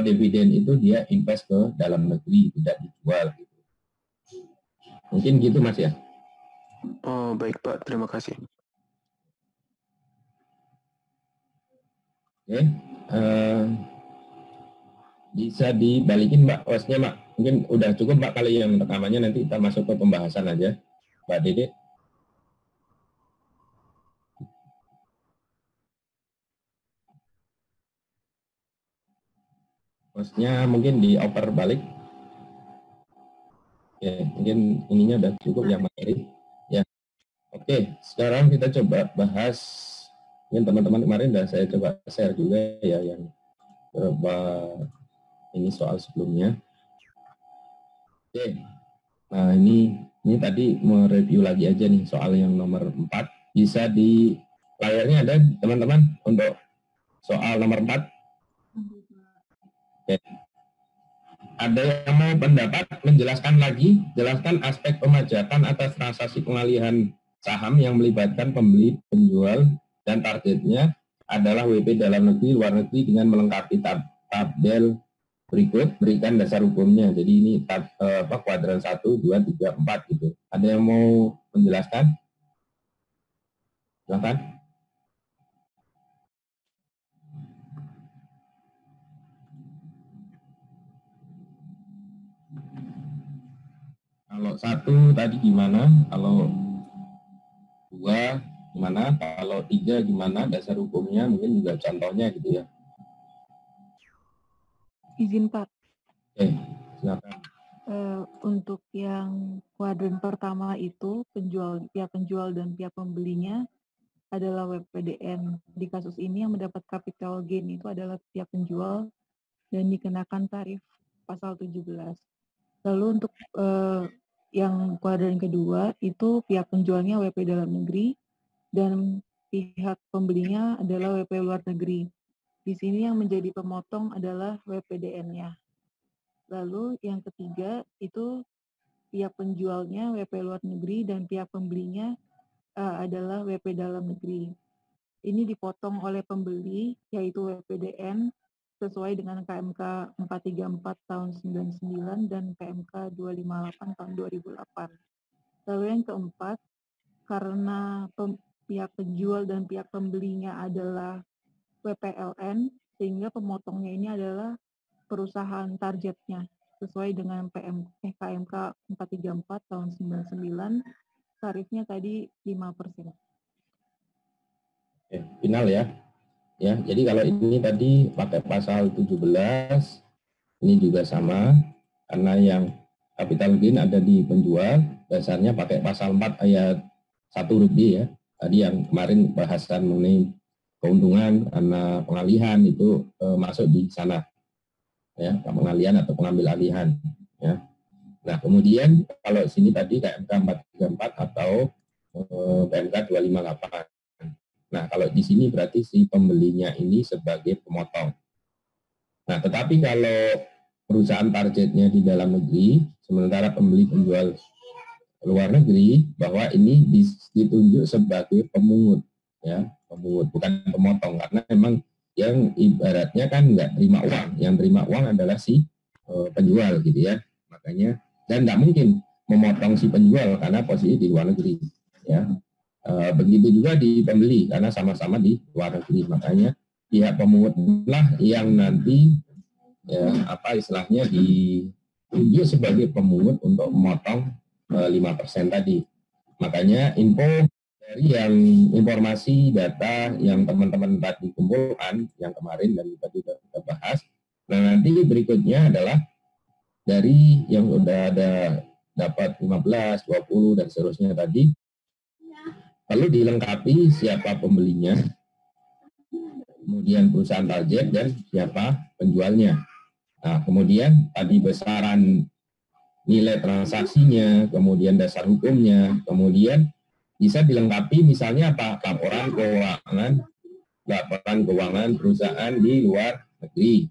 dividen itu dia invest ke dalam negeri, tidak dijual. Gitu. Mungkin gitu Mas ya. Oh, baik Pak, terima kasih. Oke, bisa dibalikin Mbak hostnya Mbak. Mungkin udah cukup Mbak kali yang rekamannya, nanti kita masuk ke pembahasan aja. Mbak Dede. Hostnya mungkin dioper balik. Oke, mungkin ininya udah cukup ya materi. Ya. Oke, sekarang kita coba bahas, mungkin teman-teman kemarin udah saya coba share juga ya yang beberapa ini soal sebelumnya. Oke. Nah, ini tadi mereview lagi aja nih soal yang nomor 4. Bisa di layarnya ada teman-teman untuk soal nomor 4. Oke. Ada yang mau pendapat menjelaskan lagi, jelaskan aspek pemajakan atas transaksi pengalihan saham yang melibatkan pembeli, penjual, dan targetnya adalah WP dalam negeri, luar negeri dengan melengkapi tabel berikut, berikan dasar hukumnya. Jadi ini kuadran 1, 2, 3, 4 gitu. Ada yang mau menjelaskan? Silakan. Kalau 1 tadi gimana? Kalau 2 gimana? Kalau 3 gimana? Dasar hukumnya mungkin juga contohnya gitu ya. Izin Pak. Oke, silakan. Untuk yang kuadran pertama itu pihak penjual dan pihak pembelinya adalah WPDN. Di kasus ini yang mendapat capital gain itu adalah pihak penjual dan dikenakan tarif pasal 17. Lalu untuk yang kuadran kedua itu pihak penjualnya WP dalam negeri dan pihak pembelinya adalah WP luar negeri. Di sini yang menjadi pemotong adalah WPDN-nya. Lalu yang ketiga itu pihak penjualnya WP luar negeri dan pihak pembelinya adalah WP dalam negeri. Ini dipotong oleh pembeli yaitu WPDN sesuai dengan KMK 434 tahun 99 dan KMK 258 tahun 2008. Lalu yang keempat, karena pihak penjual dan pihak pembelinya adalah WPLN, sehingga pemotongnya ini adalah perusahaan targetnya sesuai dengan KMK 434 tahun 99, tarifnya tadi 5%. Oke, final ya. Ya, jadi kalau ini tadi pakai pasal 17, ini juga sama, karena yang capital gain ada di penjual, dasarnya pakai pasal 4 ayat 1 huruf B ya. tadi yang kemarin bahasan mengenai keuntungan karena pengalihan itu masuk di sana, ya, pengalihan atau pengambil alihan, ya. Nah, kemudian kalau sini tadi KMK 434 atau PMK 258. Nah, kalau di sini berarti si pembelinya ini sebagai pemotong. Nah, tetapi kalau perusahaan targetnya di dalam negeri, sementara pembeli penjual luar negeri, bahwa ini ditunjuk sebagai pemungut, ya, pemungut bukan pemotong, karena memang yang ibaratnya kan nggak terima uang, yang terima uang adalah si penjual, gitu ya. Makanya dan nggak mungkin memotong si penjual karena posisi di luar negeri, ya. Begitu juga di pembeli karena sama-sama di luar negeri, makanya pihak pemungut lah yang nanti, ya, apa istilahnya, ditunjuk sebagai pemungut untuk memotong 5% tadi. Makanya info dari yang informasi data yang teman-teman tadi kumpulkan yang kemarin dan tadi kita bahas. Nah, nanti berikutnya adalah dari yang sudah ada dapat 15, 20 dan seterusnya tadi, perlu dilengkapi siapa pembelinya, kemudian perusahaan target dan siapa penjualnya. Nah, kemudian tadi besaran nilai transaksinya, kemudian dasar hukumnya, kemudian bisa dilengkapi misalnya apa, laporan keuangan perusahaan di luar negeri.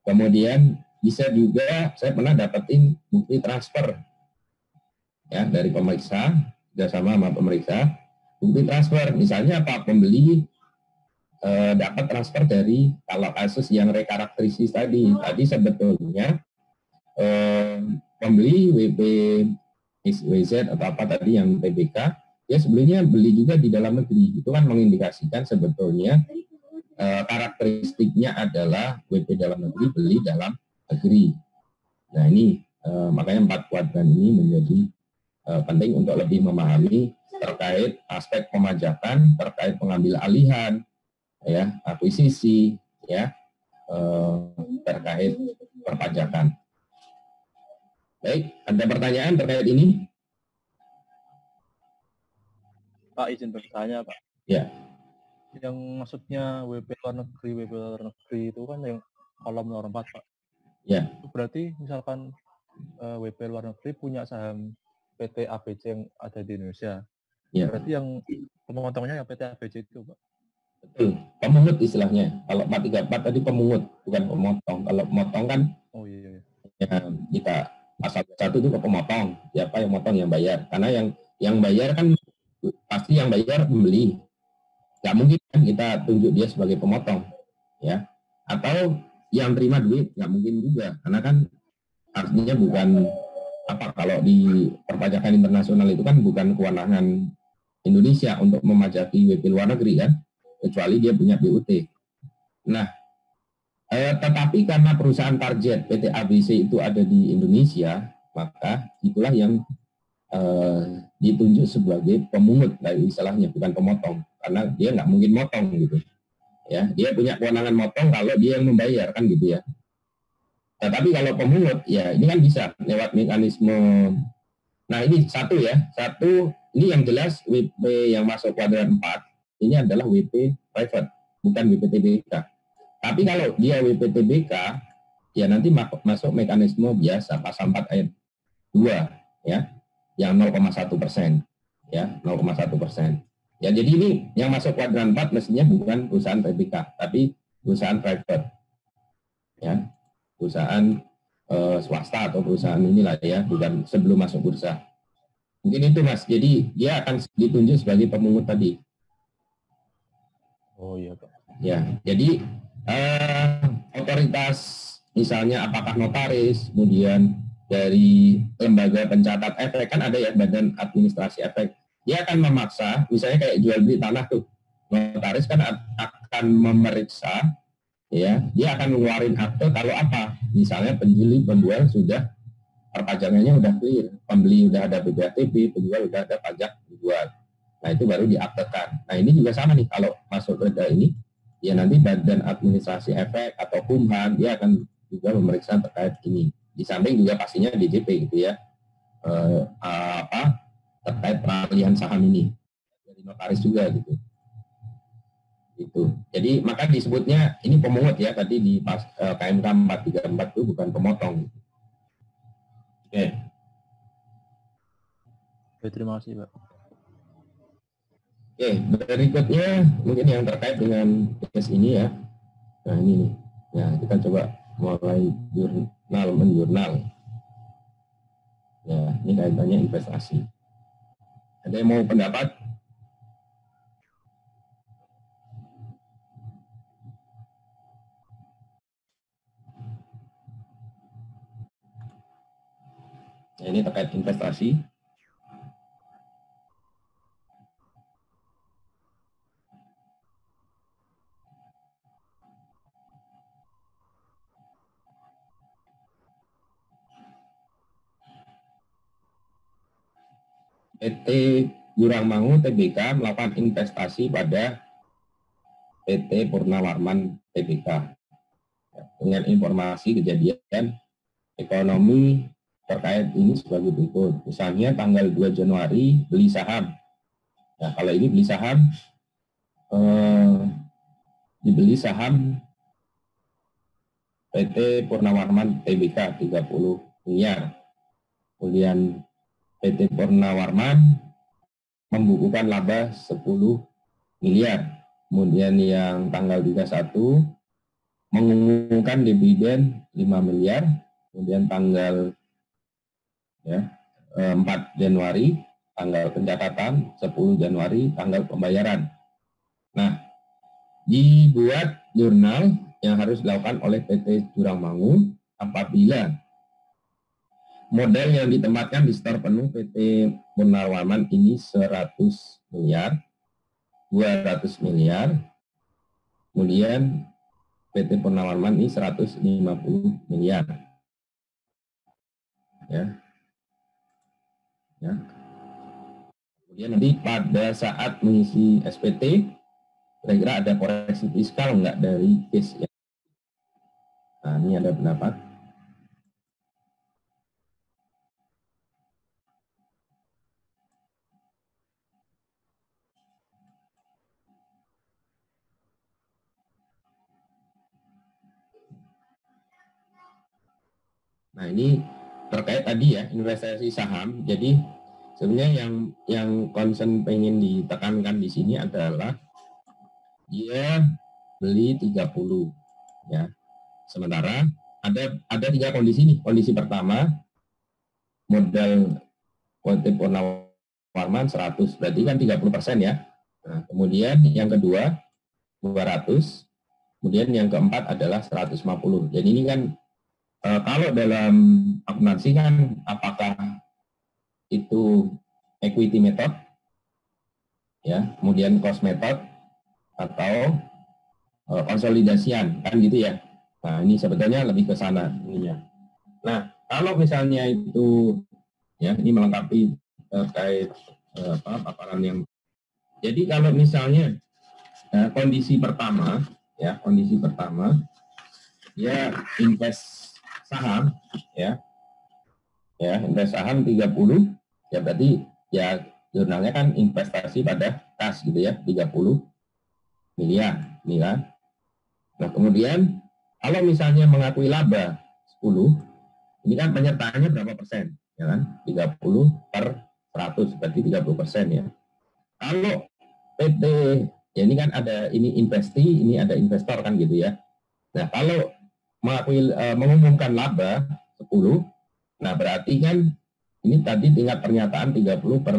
Kemudian bisa juga saya pernah dapetin bukti transfer, ya, dari pemeriksa, sudah sama pemeriksa, bukti transfer, misalnya apa, pembeli dapat transfer dari, kalau kasus yang rekarakteristis tadi sebetulnya pembeli WP WZ atau apa tadi yang TBK, ya sebenarnya beli juga di dalam negeri, itu kan mengindikasikan sebetulnya karakteristiknya adalah WP dalam negeri, beli dalam negeri. Nah ini makanya 4 kuadran ini menjadi penting untuk lebih memahami terkait aspek pemajakan, terkait pengambil alihan, ya, akuisisi, ya, terkait perpajakan. Baik, ada pertanyaan terkait ini? Pak, izin bertanya, Pak. Ya. Yang maksudnya WP luar negeri itu kan yang kolom nomor 4, Pak. Ya. Itu berarti misalkan WP luar negeri punya saham PT ABC yang ada di Indonesia. Ya. Berarti yang pemotongnya yang PT ABC itu, Pak. Betul, pemungut istilahnya. Kalau 434 tadi pemungut, bukan pemotong. Kalau pemotong kan, oh iya. Ya, kita pasal 1 itu ke pemotong. Siapa yang motong, yang bayar. Karena yang bayar kan pasti yang bayar pembeli. Nggak mungkin kan kita tunjuk dia sebagai pemotong, ya. Atau yang terima duit nggak mungkin juga, karena kan artinya bukan apa, kalau di perpajakan internasional itu kan bukan kewenangan Indonesia untuk memajaki WP luar negeri kan, kecuali dia punya BUT. Nah, tetapi karena perusahaan target PT ABC itu ada di Indonesia, maka itulah yang ditunjuk sebagai pemungut dari istilahnya, bukan pemotong, karena dia nggak mungkin motong gitu. Ya, dia punya kewenangan motong kalau dia yang membayar kan gitu ya. Tetapi kalau pemungut, ya ini kan bisa lewat mekanisme. Nah ini satu ini yang jelas WP yang masuk kuadran 4 ini adalah WP private, bukan WP TBK. Tapi kalau dia WP TBK, ya nanti masuk mekanisme biasa pasal 4 ayat 2, ya, yang 0,1%, ya, 0,1%. Ya jadi ini yang masuk kuadran 4 mestinya bukan perusahaan TBK, tapi perusahaan private, ya, perusahaan swasta atau perusahaan inilah ya, bukan sebelum masuk bursa. Mungkin itu Mas, jadi dia akan ditunjuk sebagai pemungut tadi. Oh iya Pak. Ya, jadi otoritas misalnya apakah notaris, kemudian dari lembaga pencatat efek, kan ada ya badan administrasi efek, dia akan memaksa, misalnya kayak jual beli tanah tuh, notaris kan akan memeriksa, ya, dia akan ngeluarin akte kalau apa, misalnya penjual sudah perpajakannya udah clear, pembeli udah ada BPATB, penjual udah ada pajak dijual. Nah itu baru diaktekan. Nah ini juga sama nih, kalau masuk ke ini, ya nanti badan administrasi efek atau Kumham dia akan juga memeriksa terkait ini. Di samping juga pastinya DJP gitu ya, terkait peralihan saham ini. Dari notaris juga gitu. Itu. Jadi maka disebutnya ini pemungut ya, tadi di KMK 434 itu bukan pemotong. Oke. Oke, terima kasih, Pak. Oke, berikutnya mungkin yang terkait dengan kes ini ya. Nah ini nih. Ya, kita coba mulai menjurnal. Ya, ini kaitannya investasi. Ada yang mau pendapat? Nah, ini terkait investasi. PT Jurangmangu Tbk melakukan investasi pada PT Purnawarman Tbk dengan informasi kejadian ekonomi terkait ini sebagai berikut. Misalnya tanggal 2 Januari beli saham. Nah, kalau ini beli saham dibeli saham PT Purnawarman Tbk 30 miliar. Kemudian PT Purnawarman membukukan laba 10 miliar. Kemudian yang tanggal 31 mengumumkan dividen 5 miliar. Kemudian tanggal 4 Januari tanggal pencatatan, 10 Januari tanggal pembayaran. Nah, dibuat jurnal yang harus dilakukan oleh PT Jurangmangu apabila modal yang ditempatkan di store penuh PT Purnawarman ini 100 miliar, 200 miliar, kemudian PT Purnawarman ini 150 miliar. Ya. Kemudian nanti pada saat mengisi SPT, kira-kira ada koreksi fiskal enggak dari case ya? Nah, ini ada pendapat. Nah, ini terkait tadi ya, investasi saham. Jadi sebenarnya yang concern pengen ditekankan di sini adalah dia beli 30 ya. Sementara ada 3 kondisi nih. Kondisi pertama, modal PT Purnawarman 100, berarti kan 30% ya. Nah, kemudian yang kedua 200, kemudian yang keempat adalah 150. Jadi ini kan kalau dalam akuntansi kan apakah itu equity method, ya, kemudian cost method atau konsolidasian kan gitu ya. Nah ini sebetulnya lebih ke sana ininya. Nah kalau misalnya itu ya ini melengkapi terkait paparan yang. Jadi kalau misalnya kondisi pertama ya invest saham ya invest saham 30 ya berarti ya jurnalnya kan investasi pada kas gitu ya 30 miliar nih kan. Nah kemudian kalau misalnya mengakui laba 10 ini kan penyertaannya berapa persen ya kan 30 per 100 berarti 30% ya. Kalau PT ya ini kan ada ini investi ini ada investor kan gitu ya. Nah kalau mengumumkan laba 10, nah berarti kan ini tadi tingkat pernyataan 30 per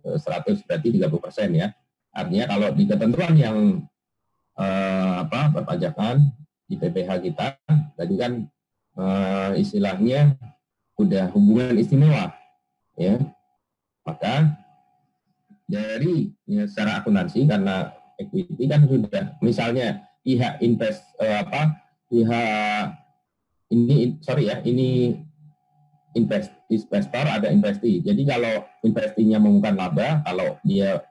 100 berarti 30% ya. Artinya kalau di ketentuan yang perpajakan di PPH kita tadi kan istilahnya udah hubungan istimewa ya. Maka dari ya, secara akuntansi karena equity kan sudah misalnya pihak investor ada investi. Jadi kalau investinya mengumumkan laba, kalau dia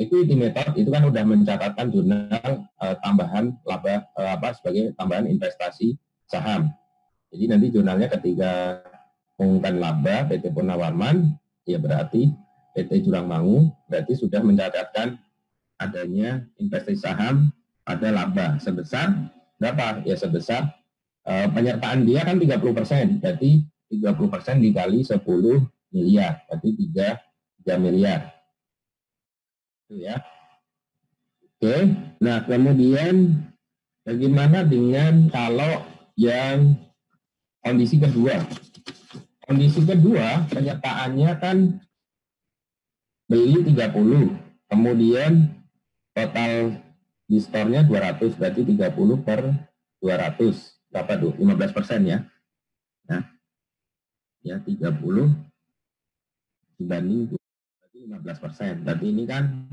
equity method itu kan udah mencatatkan jurnal tambahan laba sebagai tambahan investasi saham. Jadi nanti jurnalnya ketika mengumumkan laba PT Purnawarman ya berarti PT Jurangmangu berarti sudah mencatatkan adanya investasi saham pada laba sebesar berapa? Ya sebesar penyertaan dia kan 30%, berarti 30% dikali 10 miliar, berarti 3 miliar. Itu ya. Oke, nah kemudian bagaimana dengan kalau yang kondisi kedua? Kondisi kedua, penyertaannya kan beli 30, kemudian total di store-nya 200, berarti 30 per 200, berapa tuh? 15% ya. Nah, ya 30 dibanding 2, berarti 15%. Berarti ini kan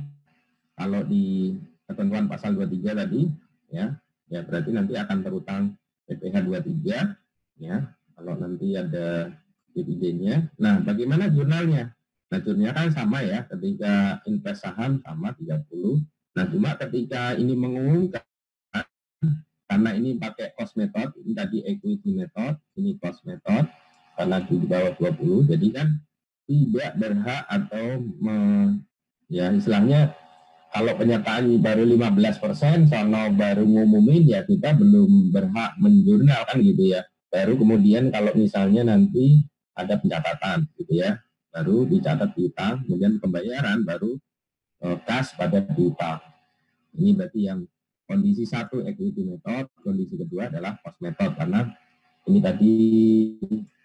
kalau di ketentuan pasal 23 tadi, ya berarti nanti akan terutang PPh 23, ya, kalau nanti ada dividennya. Nah, bagaimana jurnalnya? Nah, jurnalnya kan sama ya, ketika invest saham sama 30. Nah, cuma ketika ini mengumumkan, karena ini pakai cost method, ini tadi equity method, ini cost method, karena di bawah 20, jadi kan tidak berhak atau ya istilahnya kalau penyertaan baru 15%, sono baru ngumumin, ya kita belum berhak menjurnal kan gitu ya. Baru kemudian kalau misalnya nanti ada pencatatan gitu ya, baru dicatat piutang, kemudian pembayaran baru kas pada piutang. Ini berarti yang kondisi 1 equity method, kondisi kedua adalah cost method, karena ini tadi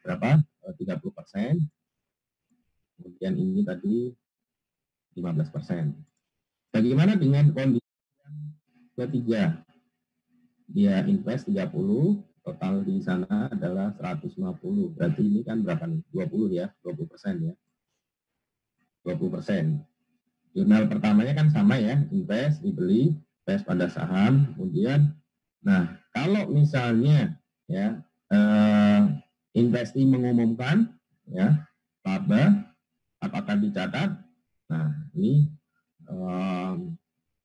berapa? 30%, kemudian ini tadi 15%. Bagaimana dengan kondisi ketiga? Dia invest 30, total di sana adalah 150. Berarti ini kan berapa nih? 20 ya, 20% ya. 20%. Jurnal pertamanya kan sama ya, invest, dibeli, invest pada saham, kemudian, nah kalau misalnya ya investi mengumumkan ya laba, apakah dicatat? Nah ini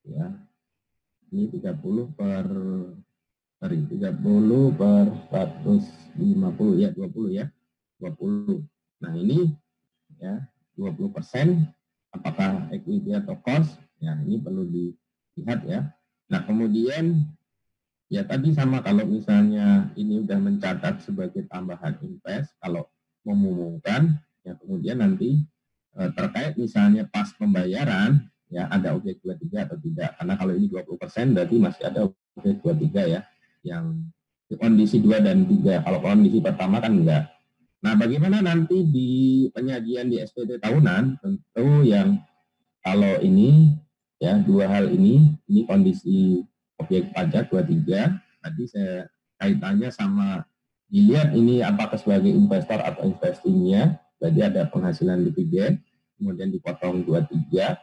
ya ini 30 per 150 ya 20 ya 20. Nah ini ya 20%, apakah equity atau cost? Ya ini perlu dilihat ya. Nah kemudian ya tadi sama, kalau misalnya ini udah mencatat sebagai tambahan invest, kalau mengumumkan ya kemudian nanti terkait misalnya pas pembayaran ya ada objek 23 atau tidak, karena kalau ini 20% berarti masih ada objek 23 ya, yang kondisi 2 dan 3, kalau kondisi pertama kan enggak. Nah bagaimana nanti di penyajian di SPT tahunan? Tentu yang kalau ini ya dua hal ini kondisi objek pajak 23, tadi saya kaitannya sama dilihat ini apakah sebagai investor atau investingnya, berarti ada penghasilan dividen, kemudian dipotong 23,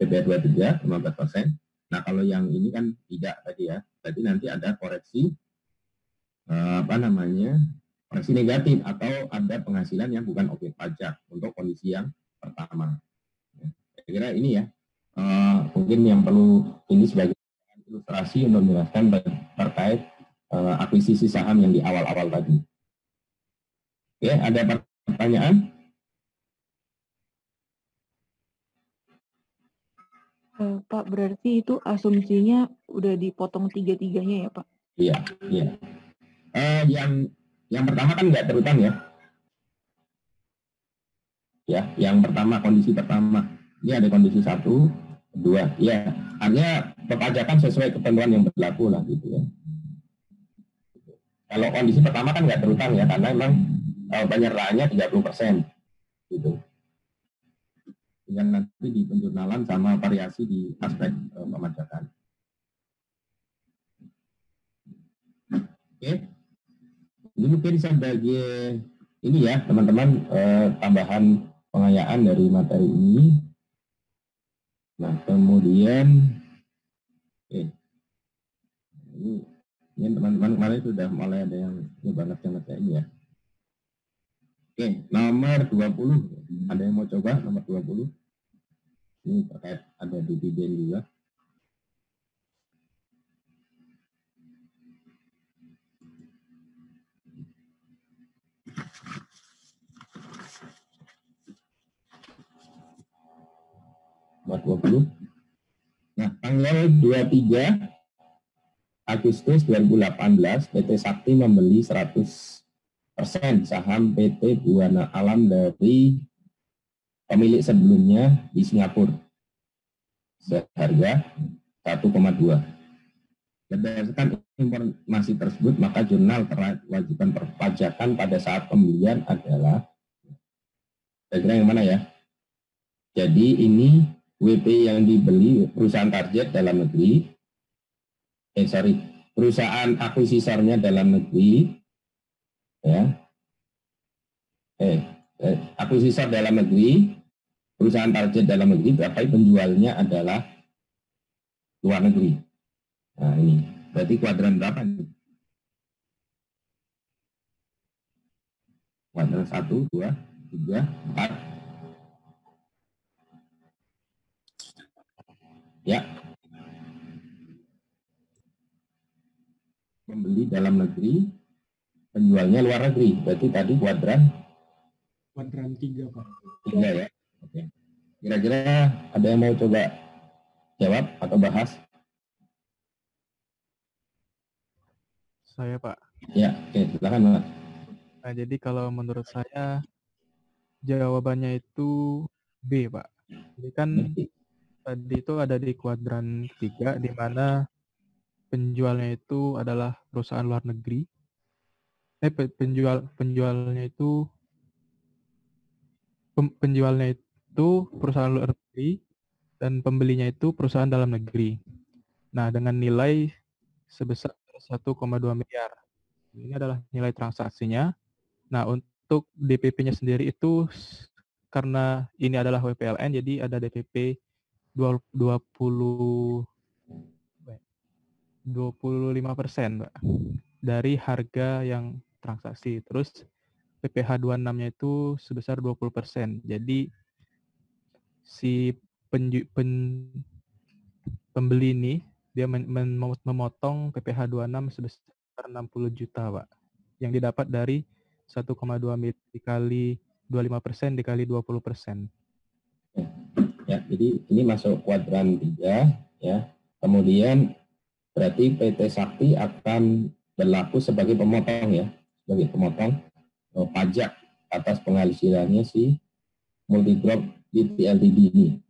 PPh 23, 15%. Nah kalau yang ini kan tidak tadi ya, berarti nanti ada koreksi koreksi negatif atau ada penghasilan yang bukan objek pajak untuk kondisi yang pertama. Saya kira ini ya, mungkin yang perlu ini sebagai ilustrasi untuk menjelaskan terkait akuisisi saham yang di awal-awal tadi. Oke, ada pertanyaan? Pak, berarti itu asumsinya udah dipotong tiga-tiganya ya Pak? Iya, iya. Yang pertama kan nggak terutang ya. Ya, yang pertama, kondisi pertama. Ini ada kondisi 1, 2. Ya, hanya perpajakan sesuai ketentuan yang berlaku lah gitu ya. Kalau kondisi pertama kan nggak terutang ya, karena memang penyertaannya 30%. Gitu. Yang nanti di penjurnalan sama variasi di aspek pemajakan. Oke. Ini mungkin sebagai ini ya teman-teman, tambahan pengayaan dari materi ini. Nah kemudian ini teman-teman kemarin sudah mulai ada yang nyoba ngerjain ini ya. Oke, nomor 20, ada yang mau coba nomor 20? Ini terkait ada dividen juga. 20. Nah, tanggal 23 Agustus 2018, PT Sakti membeli 100% saham PT Buana Alam dari pemilik sebelumnya di Singapura seharga 1,2. Berdasarkan informasi tersebut, maka jurnal kewajiban perpajakan pada saat pembelian adalah, kira-kira yang mana ya? Jadi ini WP yang dibeli perusahaan target dalam negeri, perusahaan akuisisornya dalam negeri, ya, akuisisor dalam negeri, perusahaan target dalam negeri, tapi penjualnya adalah luar negeri. Nah ini, berarti kuadran berapa nih? Kuadran 1, 2, 3, 4. Ya. Membeli dalam negeri, penjualnya luar negeri. Berarti tadi kuadran 3, Pak. 3 ya. Oke. Kira-kira ada yang mau coba jawab atau bahas? Saya, Pak. Ya, oke, silakan, Pak. Nah, jadi kalau menurut saya jawabannya itu B, Pak. Jadi kan tadi itu ada di kuadran 3 di mana penjualnya itu adalah perusahaan luar negeri. Penjualnya itu perusahaan luar negeri dan pembelinya itu perusahaan dalam negeri. Nah, dengan nilai sebesar 1,2 miliar. Ini adalah nilai transaksinya. Nah, untuk DPP-nya sendiri itu karena ini adalah WPLN, jadi ada DPP 25%, Pak, dari harga yang transaksi. Terus PPh 26-nya itu sebesar 20%. Jadi si pembeli ini dia memotong PPh 26 sebesar 60 juta, Pak. Yang didapat dari 1,2 miliar dikali 25% dikali 20%. Ya, jadi ini masuk kuadran 3 ya. Kemudian berarti PT Sakti akan berlaku sebagai pemotong ya, sebagai pemotong pajak atas penghasilannya si Multigrop Ltd ini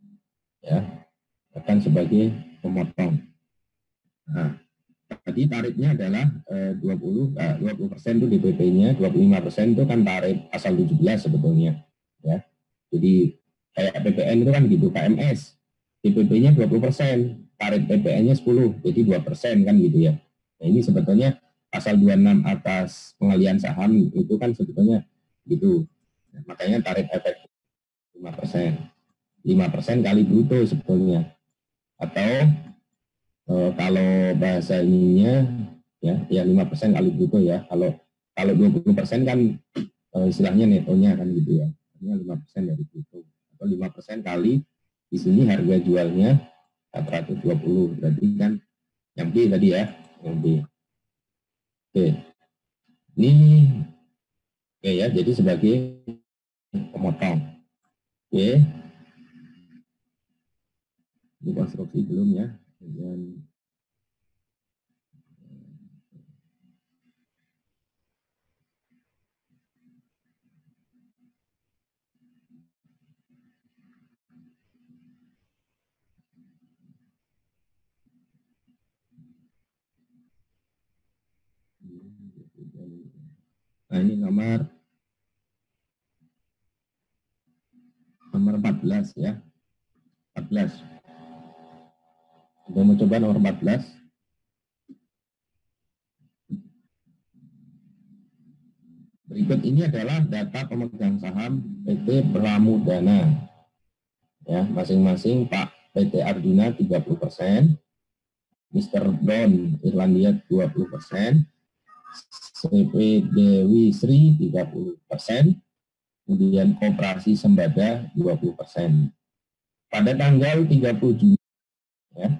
ya, akan sebagai pemotong. Nah, tadi tarifnya adalah 20% itu DPP-nya, 25% itu kan tarif asal 17 sebetulnya ya. Jadi kayak PPN itu kan gitu, KMS DPP-nya 20%, tarif PPN-nya 10, jadi 2% kan gitu ya. Nah, ini sebetulnya pasal 26 atas pengalihan saham itu kan sebetulnya gitu. Nah, makanya tarif efektif 5%. 5% kali bruto sebetulnya. Atau kalau bahasa ininya ya 5% kali bruto ya. Kalau 20% kan istilahnya netonya kan gitu ya. Artinya 5% dari bruto. Atau 5% kali di sini harga jualnya 420, berarti kan yang B tadi ya, yang B. Oke. Ini oke ya, jadi sebagai pemotong. Oke. Ini konstruksi belum ya. Kemudian nah ini nomor 14 ya. 14. Kita mau coba nomor 14. Berikut ini adalah data pemegang saham PT Pramudana. Ya, masing-masing Pak PT Arjuna 30%, Mr. Don Irlandia 20%, CP Dewi Sri 30%, kemudian Koperasi Sembada 20%. Pada tanggal 30 Juni, ya,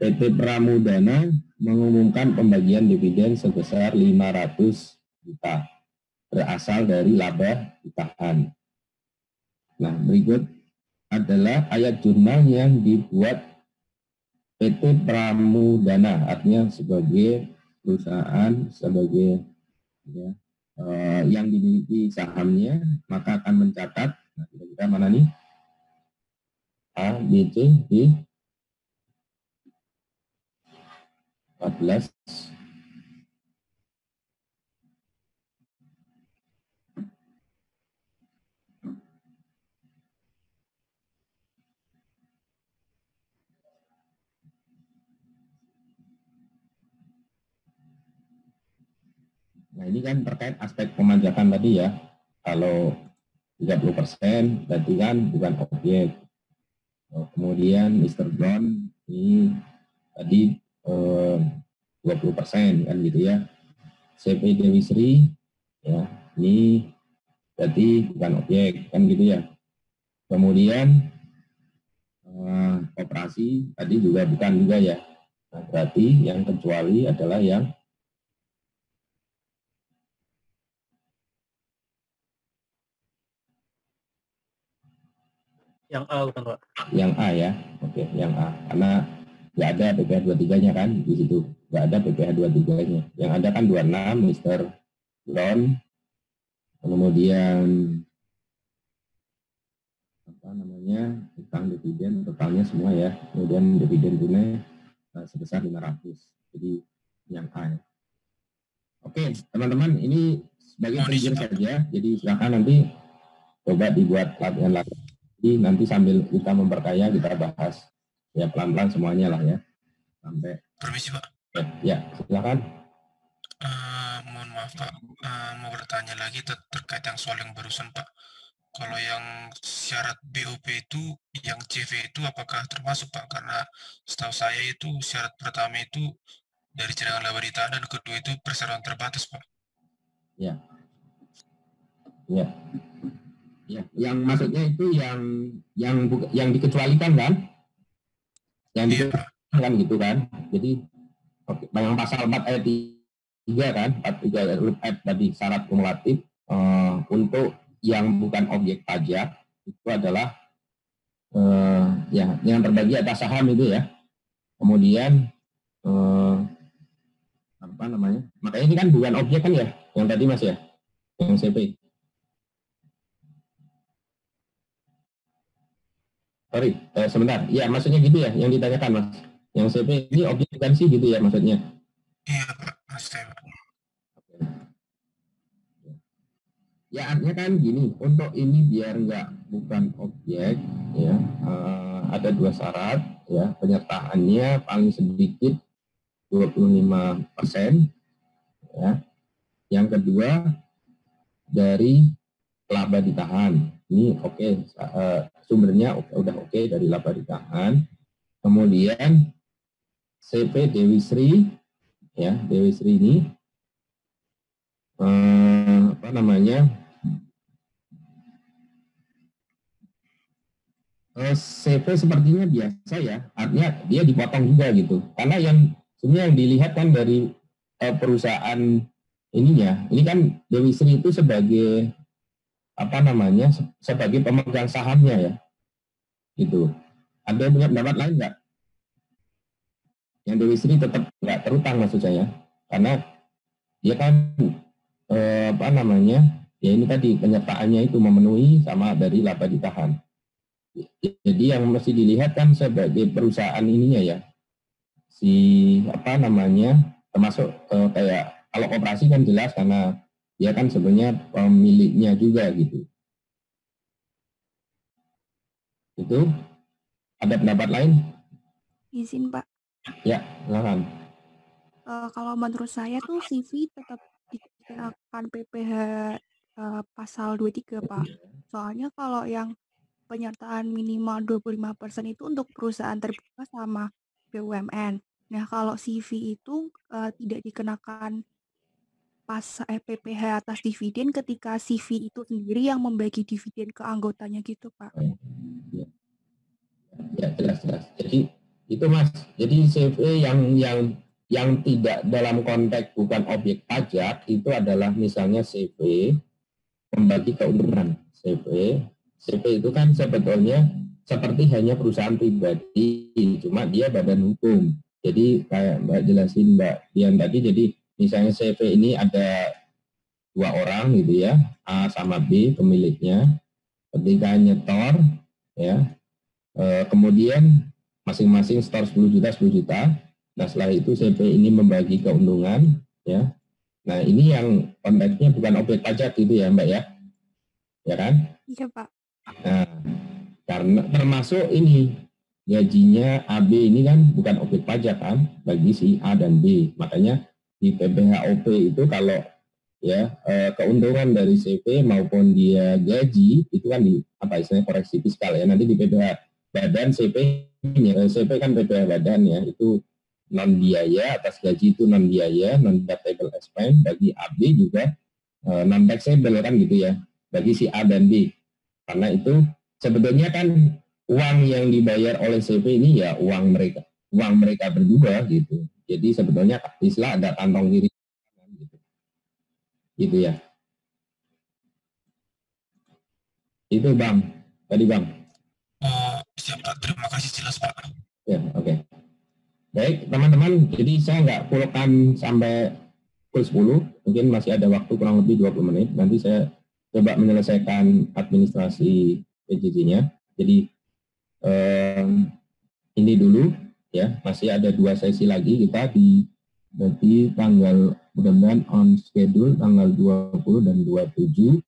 PT Pramudana mengumumkan pembagian dividen sebesar 500 juta berasal dari laba ditahan. Nah, berikut adalah ayat jurnal yang dibuat PT Pramudana, artinya sebagai perusahaan, sebagai ya, yang dimiliki sahamnya, maka akan mencatat, nah, kira-kira mana nih? A, B, C, D, 14. Nah, ini kan terkait aspek pemajakan tadi ya. Kalau 30% berarti kan bukan objek. Kemudian Mr. Brown ini tadi 20% kan gitu ya. CP Dewi Sri ya, ini berarti bukan objek kan gitu ya. Kemudian koperasi tadi juga bukan juga ya. Nah, berarti yang kecuali adalah yang A bukan Pak? Yang A ya, oke, yang A. Karena nggak ada PPh 23-nya kan di situ, nggak ada PPh 23-nya. Yang ada kan 26 Mr. Brown, kemudian apa namanya utang dividen totalnya semua ya, kemudian dividen tunai sebesar 500. Jadi yang A. Ya. Oke, teman-teman, ini sebagai penjelasan saja. Jadi silakan nanti coba dibuat latihan-latihan. Jadi nanti sambil kita memperkaya, kita bahas ya pelan-pelan semuanya lah ya. Sampai. Permisi Pak. Ya, silakan. Mohon maaf Pak, mau bertanya lagi terkait yang soal yang barusan Pak. Kalau yang syarat BOP itu, yang CV itu apakah termasuk Pak? Karena setahu saya itu syarat pertama itu dari cadangan laba ditahan dan kedua itu perseroan terbatas Pak. Ya. Ya. Ya, yang maksudnya itu yang dikecualikan kan? Yang dikecualikan kan gitu kan. Jadi yang pasal 4 ayat 3 kan, 43 ayat tadi syarat kumulatif untuk yang bukan objek pajak itu adalah ya yang terbagi atas saham itu ya. Kemudian apa namanya? Makanya ini kan bukan objek kan ya, yang tadi Mas ya, yang CP. Sorry, sebentar. Ya, maksudnya gitu ya, yang ditanyakan Mas. Yang CP ini objek kan sih gitu ya maksudnya? Iya Pak, pasti Pak. Ya, artinya kan gini, untuk ini biar nggak bukan objek, ya ada 2 syarat, ya penyertaannya paling sedikit 25%, ya. Yang kedua dari laba ditahan. Ini oke, sumbernya udah oke dari laba ditahan. Kemudian CP Dewi Sri, ya Dewi Sri ini apa namanya? CV sepertinya biasa ya, artinya dia dipotong juga gitu. Karena yang sebenarnya yang dilihat kan dari perusahaan ininya, ini kan Dewi Sri itu sebagai apa namanya, sebagai pemegang sahamnya ya, gitu. Ada yang punya pendapat lain nggak? Yang Dewi Sri tetap nggak terutang maksud saya, karena dia kan apa namanya, ya ini tadi penyertaannya itu memenuhi sama dari laba ditahan. Jadi yang mesti dilihat kan sebagai perusahaan ininya ya, si apa namanya, termasuk kayak kalau operasi kan jelas karena dia kan sebenarnya pemiliknya juga gitu. Itu ada pendapat lain? Izin Pak. Ya, silakan. Kalau menurut saya tuh CV tetap dikenakan PPh pasal 23 Pak. Soalnya kalau yang penyertaan minimal 25% itu untuk perusahaan terbuka sama BUMN. Nah, kalau CV itu tidak dikenakan PPh atas dividen ketika CV itu sendiri yang membagi dividen ke anggotanya gitu, Pak. Ya, jelas. Jadi itu Mas, jadi CV yang tidak dalam konteks bukan objek pajak itu adalah misalnya CV membagi keuntungan. CV itu kan sebetulnya seperti hanya perusahaan pribadi, cuma dia badan hukum. Jadi kayak Mbak jelasin Mbak Dian tadi, jadi misalnya CV ini ada 2 orang gitu ya, A sama B pemiliknya, ketika nyetor ya, kemudian masing-masing store 10 juta. Nah setelah itu CV ini membagi keuntungan ya. Nah ini yang konteksnya bukan objek pajak gitu ya Mbak ya, ya kan? Iya Pak. Nah karena termasuk ini gajinya AB ini kan bukan objek pajak kan bagi si A dan B, makanya di PPHOP itu kalau ya keuntungan dari CV maupun dia gaji itu kan di apa istilahnya koreksi fiskal ya, nanti di PPH badan CV kan PPH badan ya, itu non biaya atas gaji itu non biaya, non deductible expense, bagi AB juga non taxable kan gitu ya bagi si A dan B, karena itu sebetulnya kan uang yang dibayar oleh CV ini ya uang mereka berdua gitu, jadi sebetulnya istilah ada kantong kiri gitu ya. Itu Bang, tadi Bang. Siap Pak, terima kasih, jelas Pak. Ya, oke. Baik teman-teman, jadi saya nggak pulkan sampai pukul 10, mungkin masih ada waktu kurang lebih 20 menit, nanti saya coba menyelesaikan administrasi PJJ-nya. Jadi ini dulu ya, masih ada 2 sesi lagi kita di berarti tanggal mudah-mudahan on schedule tanggal 20 dan 27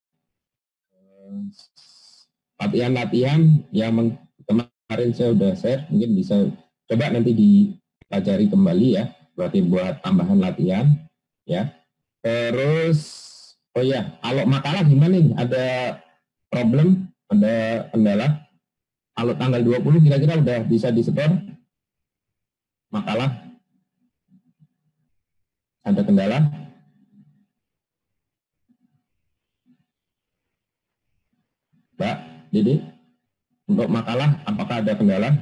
latihan-latihan yang kemarin saya udah share, mungkin bisa coba nanti dipelajari kembali ya, berarti buat tambahan latihan ya. Terus oh ya, kalau makalah gimana nih, ada problem, ada kendala? Kalau tanggal 20 kira-kira udah bisa disetor makalah? Ada kendala? Mbak Didi, untuk makalah apakah ada kendala?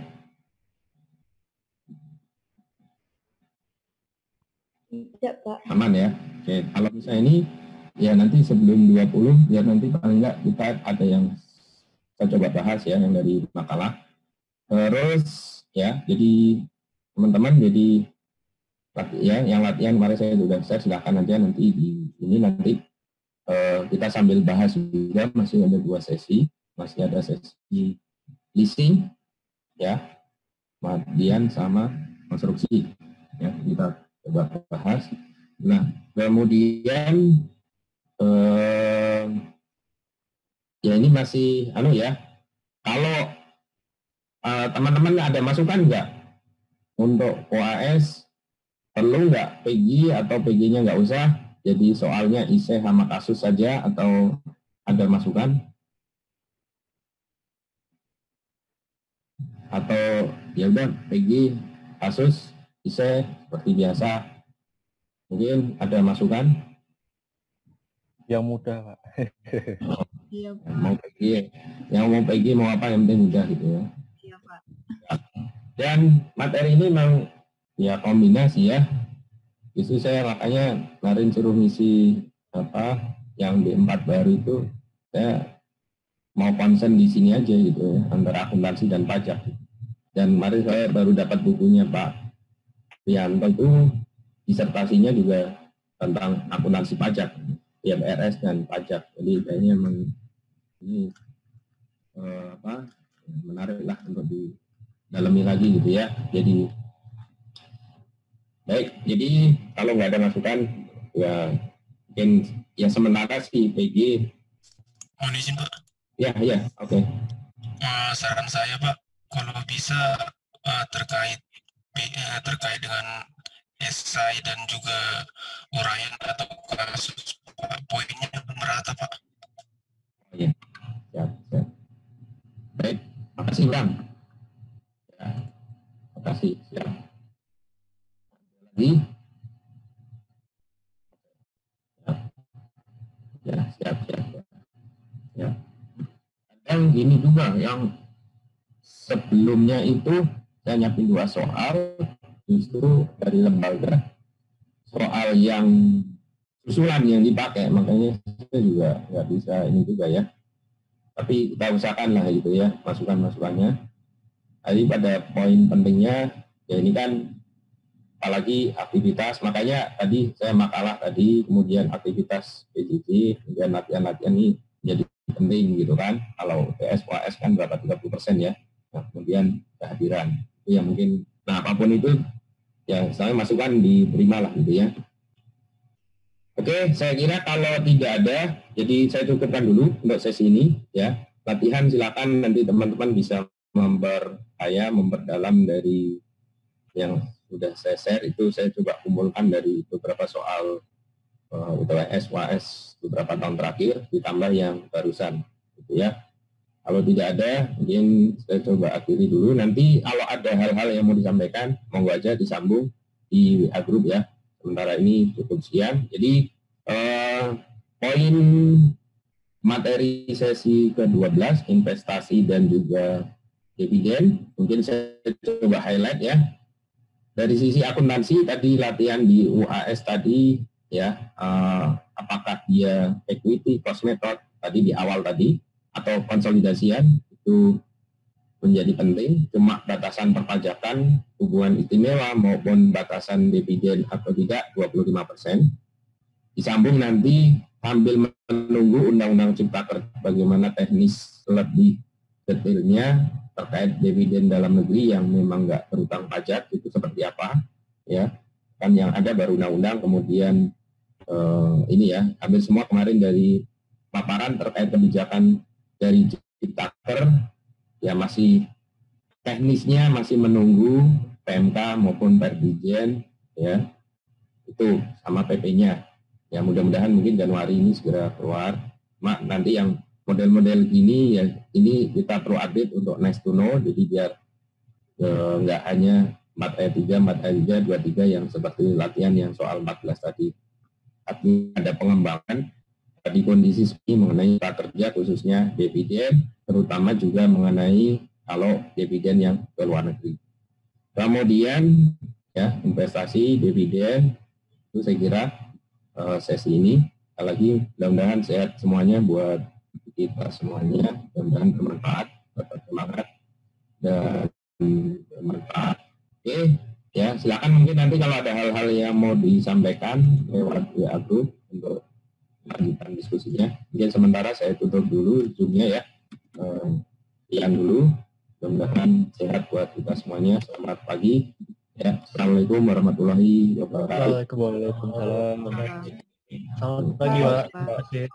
Tidak Pak. Aman ya? Oke, kalau misalnya ini ya nanti sebelum 20 biar nanti paling enggak kita ada yang kita coba bahas ya yang dari makalah. Terus ya, jadi teman-teman jadi ya, yang latihan kemarin saya sudah share, silahkan aja nanti di ini nanti kita sambil bahas juga, masih ada 2 sesi, masih ada sesi listing ya, kemudian sama konstruksi ya, kita coba bahas. Nah kemudian ya ini masih ya, kalau teman-teman ada masukan nggak untuk OAS, perlu nggak PG atau PG-nya nggak usah, jadi soalnya ISE sama kasus saja, atau ada masukan? Atau ya udah PG, kasus, ISE seperti biasa? Mungkin ada masukan? Yang mudah Pak. Iya Pak. Mau PG, yang mau PG mau apa yang penting mudah gitu ya. Iya Pak. Dan materi ini memang ya kombinasi ya, justru saya makanya kemarin suruh ngisi apa yang D4 baru itu, saya mau concern di sini aja gitu ya, antara akuntansi dan pajak. Dan kemarin saya baru dapat bukunya Pak Rianto, itu disertasinya juga tentang akuntansi pajak, IFRS dan pajak, jadi kayaknya memang ini menarik lah untuk didalami lagi gitu ya. Jadi baik, jadi kalau nggak ada masukan ya mungkin ya sementara sih PG. Mohon izin Pak. Ya, oke. Saran saya Pak, kalau bisa terkait dengan esai dan juga uraian atau kasus poinnya merata Pak. Oh, ya, siap. Baik, makasih Bang. Ya, makasih. Siap. Lagi? Ya, siap. Ya. Dan ini juga yang sebelumnya itu saya nyiapin 2 soal justru dari lembaga, soal yang susulan yang dipakai, makanya saya juga nggak bisa ini juga ya. Tapi kita usahakan lah gitu ya, masukan-masukannya. Tadi pada poin pentingnya, ya ini kan apalagi aktivitas, makanya tadi saya makalah tadi, kemudian aktivitas PJJ, kemudian latihan-latihan ini jadi penting gitu kan. Kalau PS, UAS kan berapa 30% ya. Nah, kemudian kehadiran itu yang mungkin, nah apapun itu ya saya masukan diterima lah gitu ya. Oke, saya kira kalau tidak ada, jadi saya cukupkan dulu untuk sesi ini ya. Latihan silakan nanti teman-teman bisa memperdalam dari yang sudah saya share itu. Saya coba kumpulkan dari beberapa soal UTWS, UAS beberapa tahun terakhir ditambah yang barusan gitu ya. Kalau tidak ada, mungkin saya coba akhiri dulu. Nanti kalau ada hal-hal yang mau disampaikan, monggo aja disambung di WA Group ya. Sementara ini cukup sekian. Jadi poin materi sesi ke-12, investasi dan juga dividen, mungkin saya coba highlight ya. Dari sisi akuntansi tadi latihan di UAS tadi ya, apakah dia equity, cost method tadi di awal tadi, atau konsolidasian itu menjadi penting. Cuma batasan perpajakan, hubungan istimewa maupun batasan dividen atau tidak 25%. Disambung nanti sambil menunggu Undang-Undang Cipta Kerja bagaimana teknis lebih detailnya terkait dividen dalam negeri yang memang nggak berutang pajak itu seperti apa ya, kan yang ada baru undang-undang. Kemudian ini ya, ambil semua kemarin dari paparan terkait kebijakan dari Ciptaker ya, masih teknisnya masih menunggu PMK maupun Perdijen ya, itu sama PP-nya ya, mudah-mudahan mungkin Januari ini segera keluar. Nanti yang model-model ini ya, ini kita perlu update untuk nice to know, jadi biar nggak hanya 4 ayat 3, 4 ayat 3, 23 yang seperti latihan yang soal 14 tadi. Tapi ada pengembangan di kondisi seperti mengenai prakerja khususnya dividen, terutama juga mengenai kalau dividen yang ke luar negeri. Kemudian ya, investasi dividen itu saya kira sesi ini, lagi mudah-mudahan sehat semuanya buat kita semuanya, mudah-mudahan bermanfaat, tetap semangat dan bermanfaat. Oke ya, silakan mungkin nanti kalau ada hal-hal yang mau disampaikan lewat WA Group untuk lanjutan diskusinya. Mungkin sementara saya tutup dulu Zoom-nya ya. Sekian dulu. Mudah-mudahan sehat buat kita semuanya. Selamat pagi. Ya, Assalamualaikum warahmatullahi wabarakatuh. Waalaikumsalam. Selamat pagi, Pak. Terima kasih.